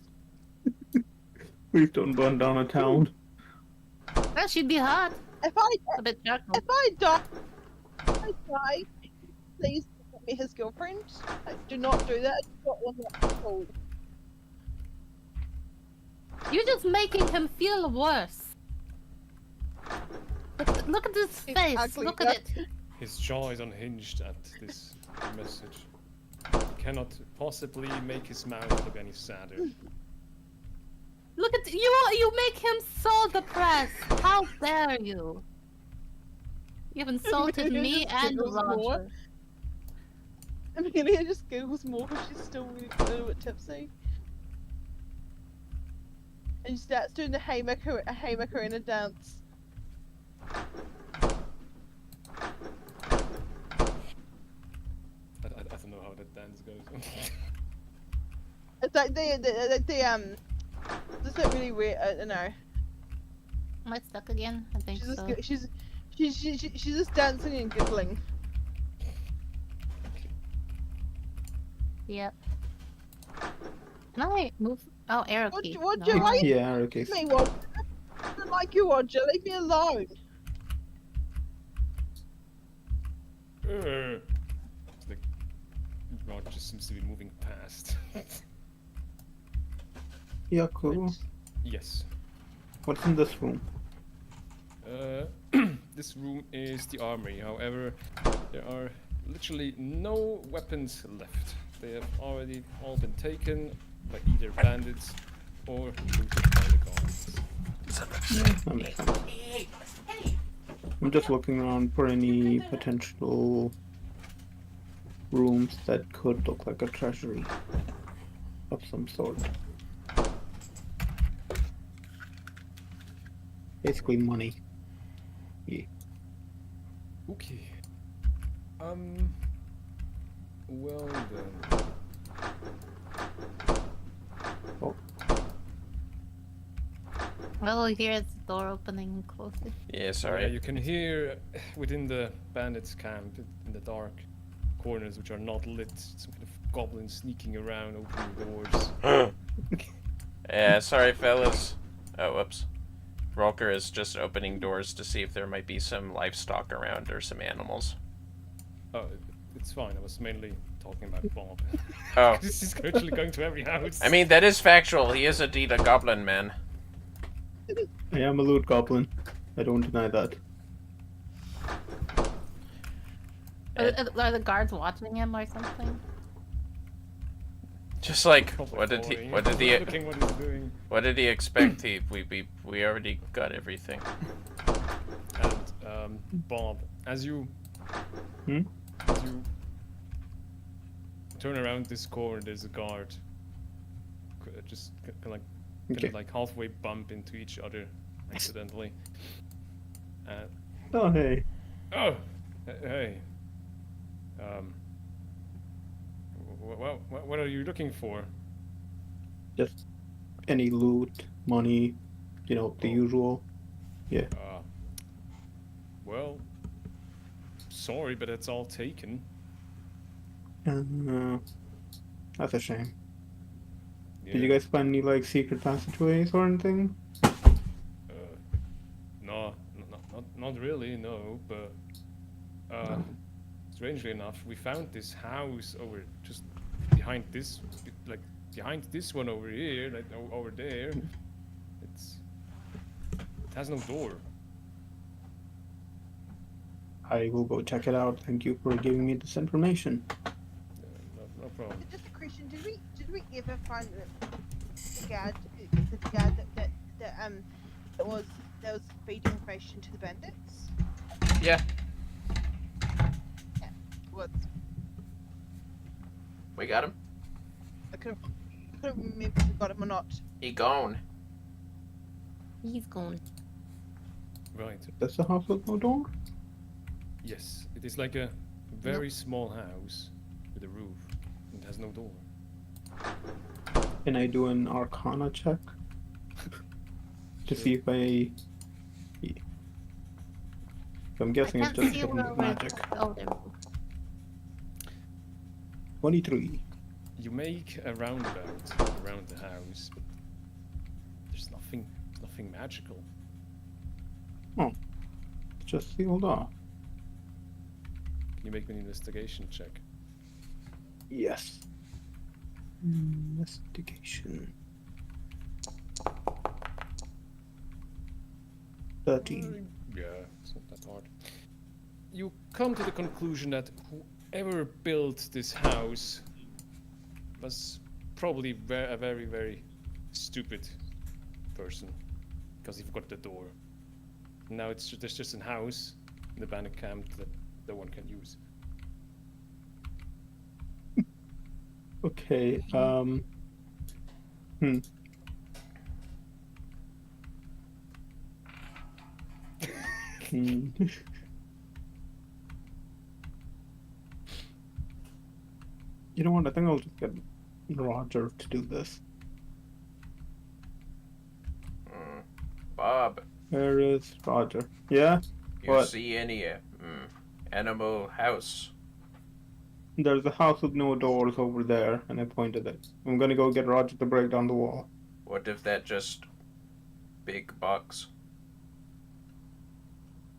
Please don't burn down a town. That should be hot. If I die, please make me his girlfriend. Do not do that. I do not want that cool. You're just making him feel worse. Look at this face. Ugly, Look at it. His jaw is unhinged at this message. Cannot possibly make his mouth look any sadder. Look at you make him so depressed. How dare you? You've insulted me and Roger. Amelia just giggles more because she's still a little bit tipsy. and she starts doing the Macarena dance. I don't know how that dance goes. It's like just like really weird. I don't know. Am I stuck again? I think She's just so. she's just dancing and giggling. Yep. Can I move? Oh, arrow key. What No. you like? Yeah, okay. Me, Roger. I don't like you, Roger. Leave me alone. It's like Rod just seems to be moving past. Yaku, Yes. what's in this room? This room is the armory. However, there are literally no weapons left. They have already all been taken by either bandits or looted by the guards. That makes sense. I'm just looking around for any potential rooms that could look like a treasury of some sort. Basically money. Yeah. Okay. Well then. Oh, Oh, here's the door opening and closing. Yeah, Yeah, sorry. you can hear within the bandits' camp in the dark corners, which are not lit, some kind of goblin sneaking around, opening doors. Yeah, sorry, fellas. Oh, whoops. Rulkur is just opening doors to see if there might be some livestock around or some animals. Oh, it's fine. I was mainly talking about Bob. Oh, This is literally going to every house. I mean, that is factual. He is indeed a goblin man. I am a loot goblin. I don't deny that. Are the guards watching him or something? Just like, Probably what did following he him, looking what he's doing. what did he expect? We already got everything. And Bob, as you Hmm? as you turn around this corner, there's a guard. Just kind Okay. of like halfway bump into each other accidentally. Oh, hey. Oh, hey. What are you looking for? Just any loot, money, you know, the usual. Yeah. Well, sorry, but it's all taken. That's a shame. Yeah. Did you guys find any, like, secret passageways or anything? No, not really, no. But strangely enough, we found this house over just behind this, like behind this one over here, like over there. It has no door. I will go check it out. Thank you for giving me this information. No problem. Just a question: Did we ever find the guard that was feeding information to the bandits? Yeah, What? we got him. I couldn't remember if we got him or not. He gone. He's gone. Right. That's the house with no door? Yes, it is like a very small house with a roof. It has no door. Can I do an Arcana check? To see if I... I'm guessing it's just something with magic. Oh, there. 23. You make a roundabout around the house, but there's nothing magical. Oh. Just sealed off. Can you make me an investigation check? Yes. Investigation. 13. Yeah, it's not that hard. You come to the conclusion that whoever built this house was probably a very, very stupid person, because he forgot the door. Now there's just a house in the bandit camp that no one can use. Okay, Hmm. You know what? I think I'll just get Roger to do this. Bob, Where is Roger? Yeah? you What? see any animal house? There's a house with no doors over there, and I pointed it. I'm gonna go get Roger to break down the wall. What if that just big box?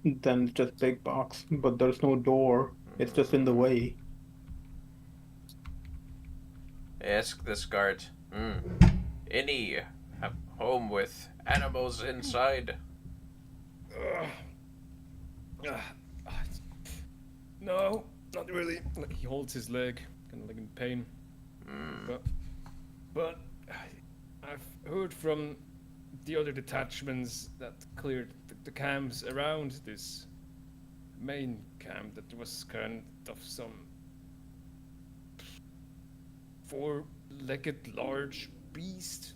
Then it's just big box, but there's no door. It's just in the way. Ask this guard. Any home with animals inside? No, not really. He holds his leg, kind of like in pain. But I've heard from the other detachments that cleared the camps around this main camp that there was kind of some four-legged large beast,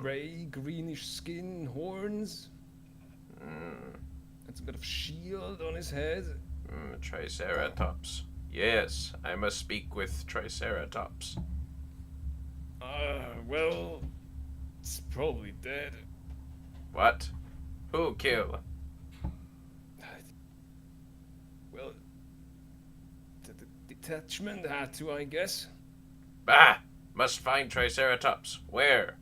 grey, greenish skin, horns, and some kind of shield on his head. Triceratops. Yes, I must speak with Triceratops. Well, it's probably dead. What? Who kill? Well, the detachment had to, I guess. Bah! Must find Triceratops. Where?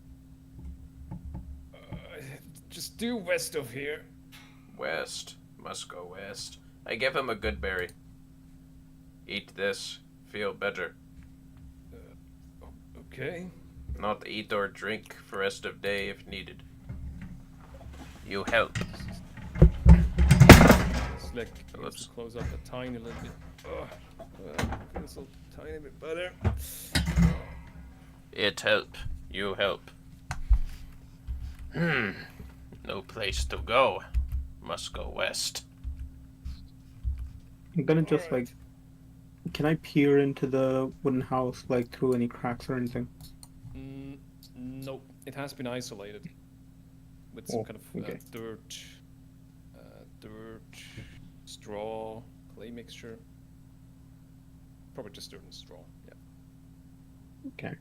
Just due west of here. West. Must go west. I give him a good berry. Eat this. Feel better. Okay. Not eat or drink for rest of day if needed. You help. It's like let's close up a tiny little bit. Feels a tiny bit better. It help. You help. No place to go. Must go west. I'm gonna just like. Can I peer into the wooden house like through any cracks or anything? Nope. It has been isolated with some kind of dirt, straw, clay mixture. Probably just dirt and straw. Yeah. Okay.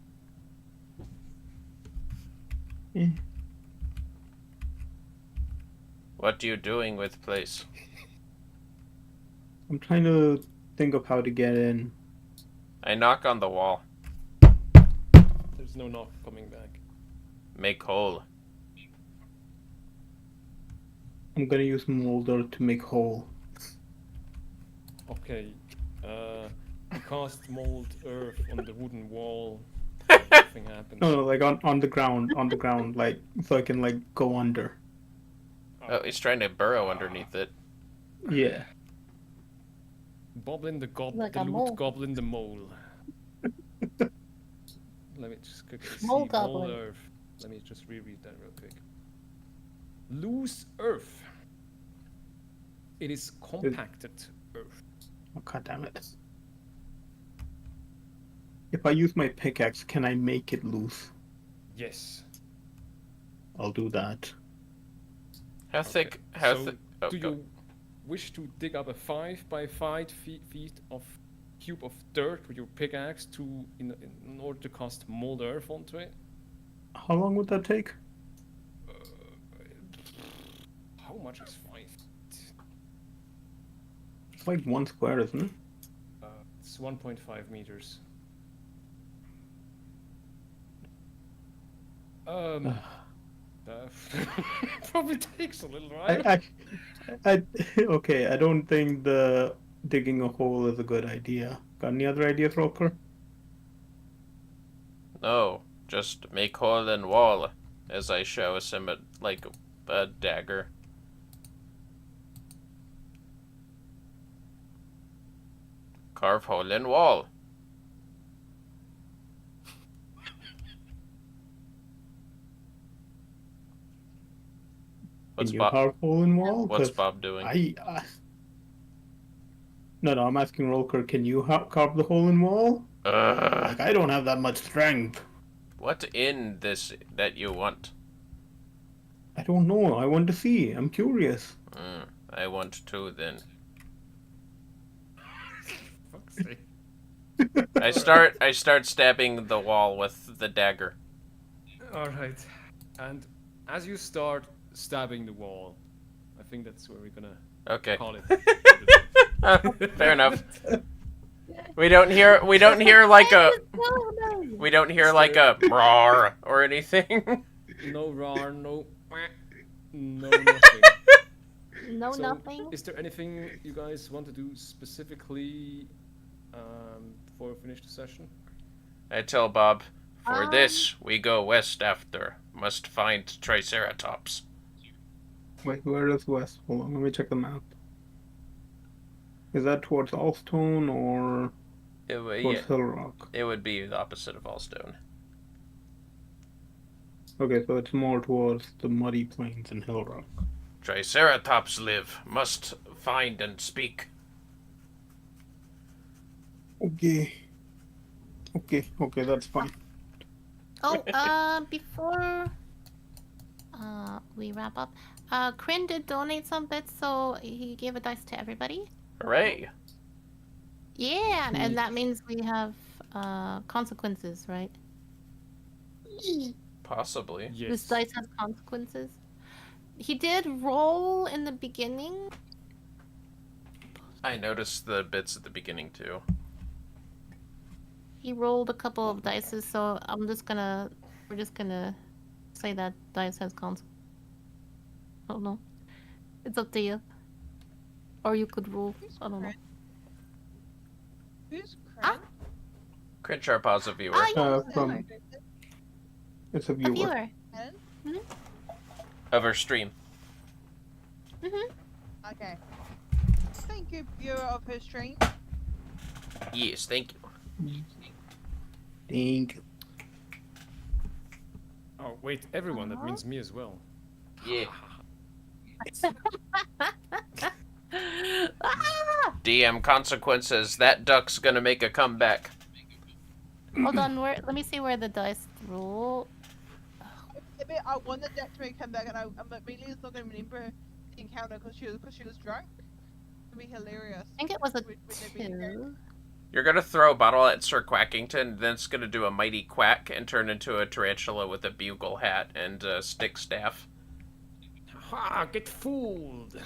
Yeah. What you doing with place? I'm trying to think of how to get in. I knock on the wall. There's no knock coming back. Make hole. I'm gonna use Molder to make hole. Okay. You cast mold earth on the wooden wall. Nothing happens. No, like on the ground, like so I can like go under. Oh, he's trying to burrow underneath it. Yeah. Boblin the Like the a loot mole. goblin the mole. Let me just quickly see. Mole goblin. Earth. Let me just reread that real quick. Loose earth. It is compacted earth. Oh, God damn it. If I use my pickaxe, can I make it loose? Yes. I'll do that. How thick? How So, thick? Oh, do go. you wish to dig up a 5 by 5 feet of cube of dirt with your pickaxe in order to cast mold earth onto it? How long would that take? How much is 5? It's like 1 square, isn't it? It's 1.5 meters. Probably takes a little, right? Okay, I don't think the digging a hole is a good idea. Got any other ideas, Rulkur? No, just make hole in wall, as I show us him like a dagger. Carve hole in wall. What's Can you Bob? carve hole in wall? What's 'Cause Bob doing? No, I'm asking Rulkur, can you carve the hole in wall? Like, I don't have that much strength. What in this that you want? I don't know. I want to see. I'm curious. I want to then. Fuck's sake. I start stabbing the wall with the dagger. Alright. And as you start stabbing the wall, I think that's where we're gonna Okay. call it. Fair enough. We don't hear like a we don't hear like a roar or anything. No roar, no quack, no nothing. No, So, nothing. is there anything you guys want to do specifically before we finish the session? I tell Bob, for this we go west after. Must find Triceratops. Wait, where is west? Hold on, let me check the map. Is that towards Alstone or towards Hill Rock? It would be the opposite of Alstone. Okay, so it's more towards the muddy plains in Hill Rock. Triceratops live. Must find and speak. Okay, that's fine. Oh, before we wrap up, Kryn did donate some bits, so he gave a dice to everybody. Hooray! Yeah, and that means we have consequences, right? Possibly. Yes. This dice has consequences. He did roll in the beginning. I noticed the bits at the beginning too. He rolled a couple of dice, so we're just gonna say that dice has consequences. I don't know. It's up to you. Or you could roll. I don't know. Who's Ah? Crenshaw pause a viewer. From it's a A viewer. viewer. Of her stream. Okay. Thank you, viewer of her stream. Yes, thank you. Thank you. Oh, wait, everyone, that means me as well. Yeah. Ah! DM consequences. That duck's gonna make a comeback. Hold on, let me see where the dice roll. I wanted that to come back, and I'm immediately not going to remember the encounter because she was drunk. It'd be hilarious. I think it was a Would there be a 2. You're gonna throw a bottle at Sir Quackington, then it's gonna do a mighty quack and turn into a tarantula with a bugle hat and a stick staff. Ha! Get fooled!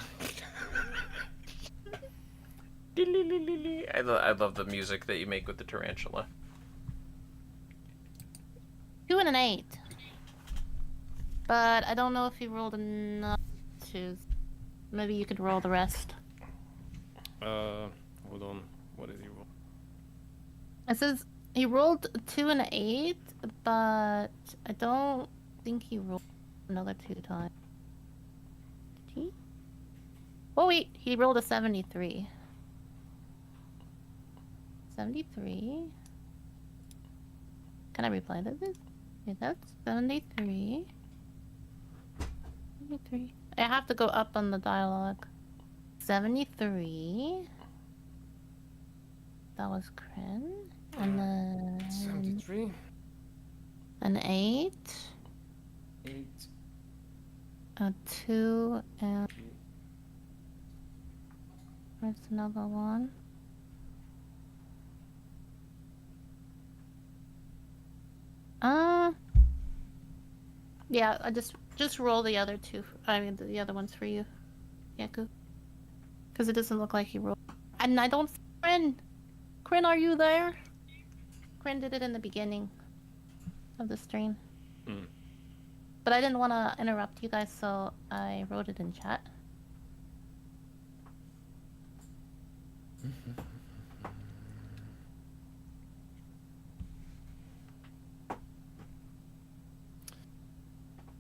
I love the music that you make with the tarantula. 2 and an 8. But I don't know if he rolled enough to. Maybe you could roll the rest. Hold on. What did he roll? It says he rolled a 2 and an 8, but I don't think he rolled another 2 times. Did he? Oh wait, he rolled a 73. 73. Can I reply to this? Okay, that's 73. 73. I have to go up on the dialogue. 73. That was Kryn. And then 73. an 8. 8. A 2 and where's another one? Yeah, I just roll the other 2. I mean the other ones for you, Yaku. Because it doesn't look like he rolled. And I don't see Kryn. Kryn, are you there? Kryn did it in the beginning of the stream. But I didn't want to interrupt you guys, so I wrote it in chat.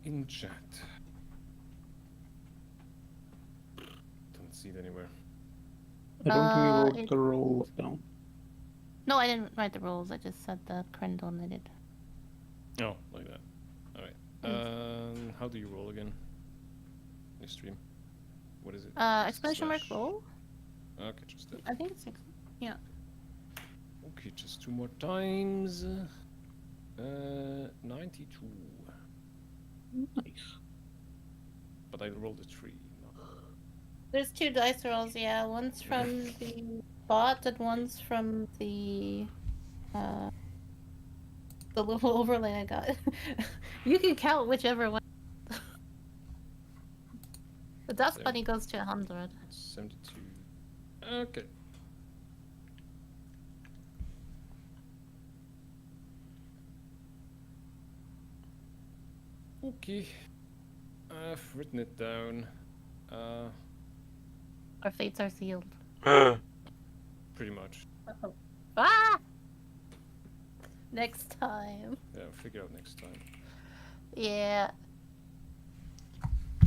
In chat. Don't see it anywhere. I don't think you wrote it- the rolls down. No, I didn't write the rules. I just said the Kryn donated. Oh, like that. Alright. How do you roll again? In stream. What is it? Exclamation mark Slash- roll? Okay, just that. I think it's 6. Yeah. Okay, just 2 more times. 92. Nice. But I rolled a 3. There's 2 dice rolls, yeah. One's from the bot and one's from the little overlay I got. You can count whichever one. The dust There. bunny goes to 100. 72. Okay. Okay. I've written it down. Our fates are sealed. Pretty much. Ah! Next time. Yeah, I'll figure out next time. Yeah.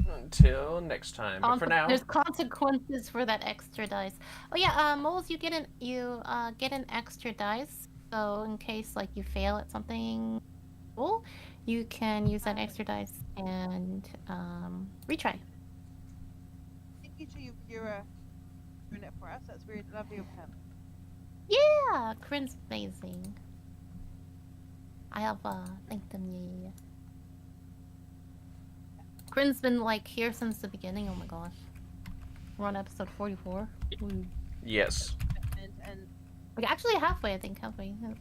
Until next time. But for now, There's consequences for that extra dice. Oh yeah, Molls, you get an extra dice. So in case like you fail at something cool, you can use that extra dice and retry. Thank you to you, Kira, doing it for us. That's very lovely of him. Yeah, Crin's amazing. I have thanked them. Yeah. Crin's been like here since the beginning. Oh my gosh, we're on episode 44. Woo. yes. And Like actually halfway, I think halfway. Yeah.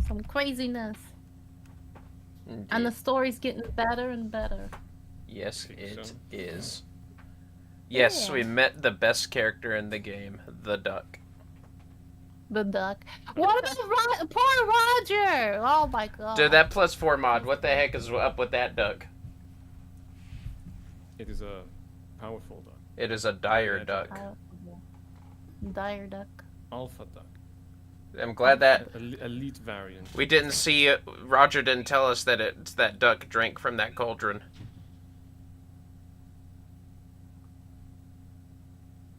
Some craziness, and the Indeed. story's getting better and better. Yes, Think it so. is. Yes, Yeah. we met the best character in the game, the duck. The duck. What about poor Roger? Oh my god. Dude, that +4 mod, what the heck is up with that duck? It is a powerful duck. It is a dire Yeah, duck. Dire duck. Alpha duck. I'm glad that Elite variant. we didn't see Roger didn't tell us that that duck drank from that cauldron.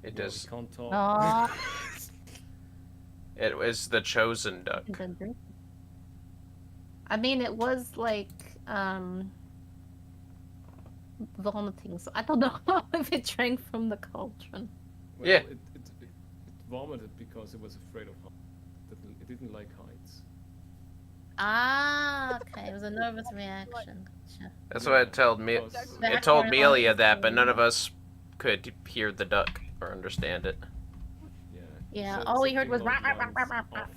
It Well, is. we can't talk. Aw. It was the chosen duck. I mean, it was like vomiting, so I don't know if it drank from the cauldron. Well, Yeah. It vomited because it was afraid of heights. It didn't like heights. Ah, okay. It was a nervous reaction. Gotcha. That's what it told me. Because- It told Melia that, but none of us could hear the duck or understand it. Yeah. Yeah, Said all we heard something was along the rah, rah, rah, lines rah, of,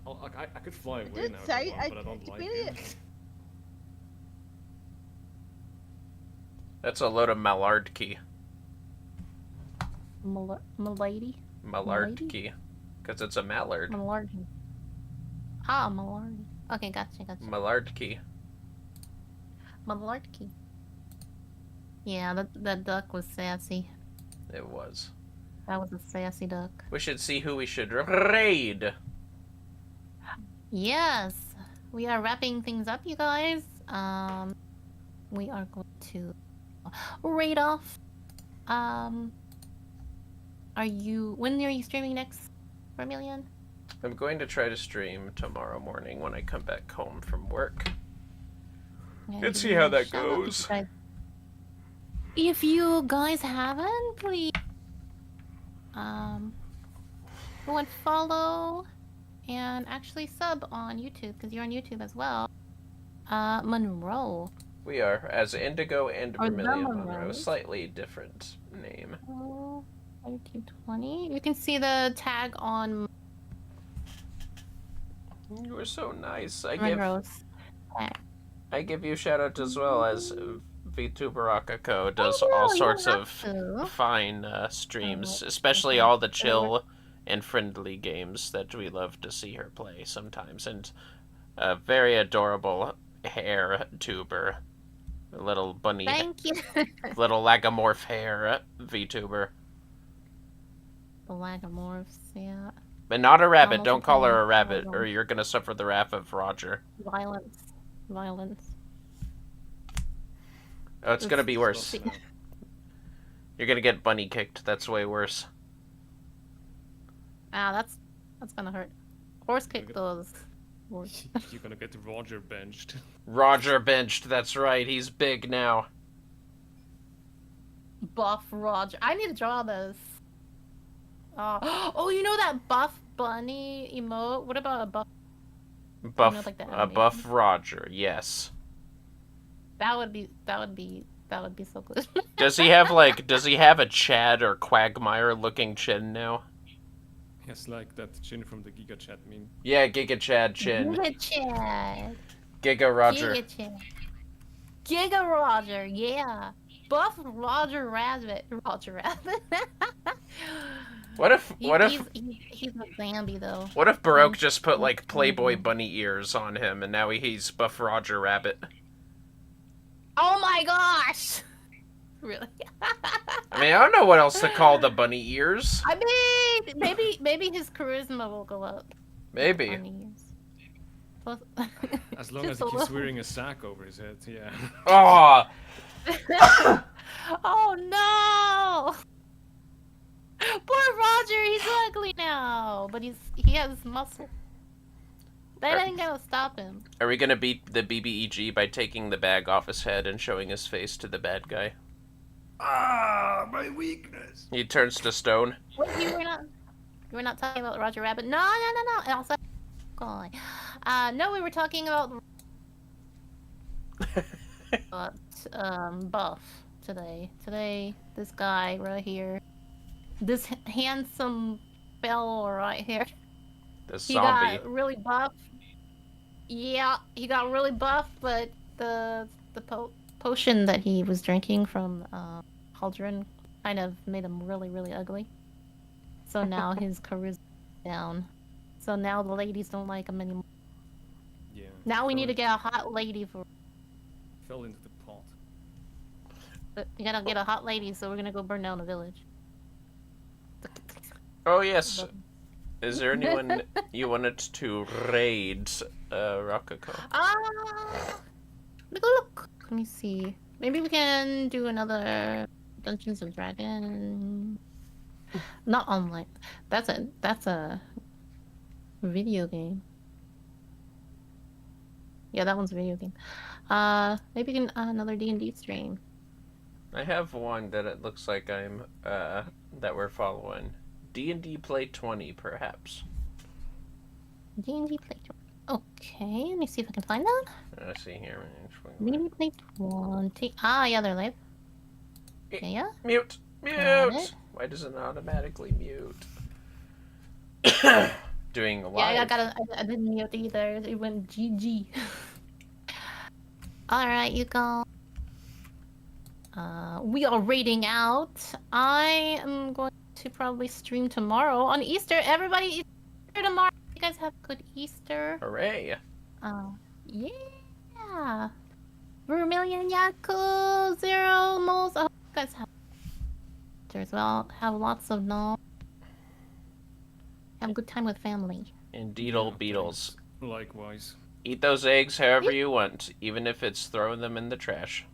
"Oh, I could fly away did now, if say- I want, but I don't like Melia- it." That's a load of Mallardkey. Milady? Mallardkey. Because it's a mallard. Malardy. Ah, Malardy. Okay, gotcha. Mallardkey. Malardy. Yeah, that duck was sassy. It was. That was a sassy duck. We should see who we should raid. Yes, we are wrapping things up, you guys. We are going to raid off. When are you streaming next, Vermillion? I'm going to try to stream tomorrow morning when I come back home from work. Yeah, Let's give see me how a that shout out goes. If you guys haven't, please go and follow and actually sub on YouTube because you're on YouTube as well. Monroe. We are, as Indigo and Or the Vermillion Monroe. Monroes. Slightly different name. 1320. You can see the tag on You were so nice. Monroe's tag. I give you a shout out as well as VtuberRococo does Thank you, all you sorts don't of have to. fine streams, Oh, especially okay. all the chill and friendly games that we love to see her play sometimes, and a very adorable hair tuber, little bunny, Thank you. little lagomorph hair VTuber, The lagomorphs, yeah. but not a rabbit. Almost Don't call her a a rabbit, lagom. or you're gonna suffer the wrath of Roger. Violence. Oh, it's gonna be worse. Stop that. You're gonna get bunny kicked. That's way worse. Ah, that's gonna hurt. Horse kick those. Horse. You're gonna get Roger benched. Roger benched. That's right. He's big now. Buff Roger. I need to draw this. Oh, you know that buff bunny emote? What about a buff? Buff, like the buff animation? Roger. Yes. That would be That would be so good. Does he have a Chad or Quagmire looking chin now? Yes, like that chin from the Giga Chat meme. Yeah, Giga Chad chin. Giga Chad. Giga Roger. Giga Chad. Giga Roger, yeah. Buff Roger Rabbit. Roger Rabbit. What if he's a Zambi though. What if Baroque just put like Playboy bunny ears on him and now he's Buff Roger Rabbit? Oh my gosh! Really? I mean, I don't know what else to call the bunny ears. I mean, maybe his charisma will go up. Maybe. Bunny ears. Plus- As long Just as he a keeps little. wearing a sack over his head, yeah. Oh, Oh no! Poor Roger, he's ugly now, but he has muscle. That ain't gonna stop him. are we gonna beat the BBEG by taking the bag off his head and showing his face to the bad guy? Ah, my weakness. He turns to stone. Wait, you were not talking about Roger Rabbit. No. And also, God. No, we were talking about Buff today. Today, this guy right here, this handsome fellow right here. The He zombie. got really buff. Yeah, he got really buff, but the potion that he was drinking from Cauldron kind of made him really, really ugly. So now his charisma down. So now the ladies don't like him anymore. Yeah. Now we need to get a hot lady for. Fell into the pot. We gotta get a hot lady, so we're gonna go burn down the village. Oh yes. Is there anyone you wanted to raid, Rococo? Look. Let me see. Maybe we can do another Dungeons and Dragons. Not online. That's a video game. Yeah, that one's a video game. Maybe we can another D&D stream. I have one that it looks like I'm that we're following. D&D Play 20, perhaps. D&D Play 20. Okay, let me see if I can find that. Let's see here. D&D Play 20. Yeah, they're live. Okay, yeah. Mute! Got Mute! it. Why does it automatically mute? Doing live. Yeah, I didn't mute either. It went GG. Alright, you go. We are raiding out. I am going to probably stream tomorrow on Easter. Everybody, Easter tomorrow. You guys have a good Easter. Hooray! Yeah. Vermillion, Yaku, Zero, Molls. I hope you guys have Easter as well. Have lots of no. Have a good time with family. Indeed, old beetles. Likewise. Eat those eggs however you want, even if it's throwing them in the trash.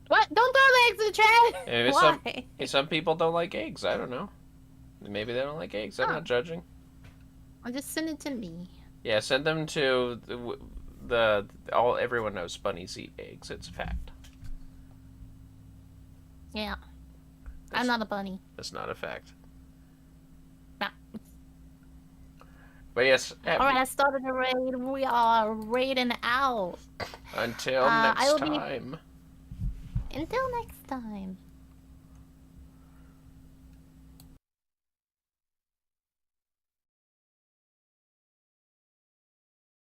What? Don't throw the eggs in the trash! Maybe Why? some people don't like eggs. I don't know. Maybe they don't like eggs. I'm Huh. not judging. Or just send it to me. Yeah, send them to everyone knows bunnies eat eggs. It's a fact. Yeah. That's- I'm not a bunny. That's not a fact. Nah. But yes, Alright, I started a raid. We are raiding out. until I next will be- time. Until next time.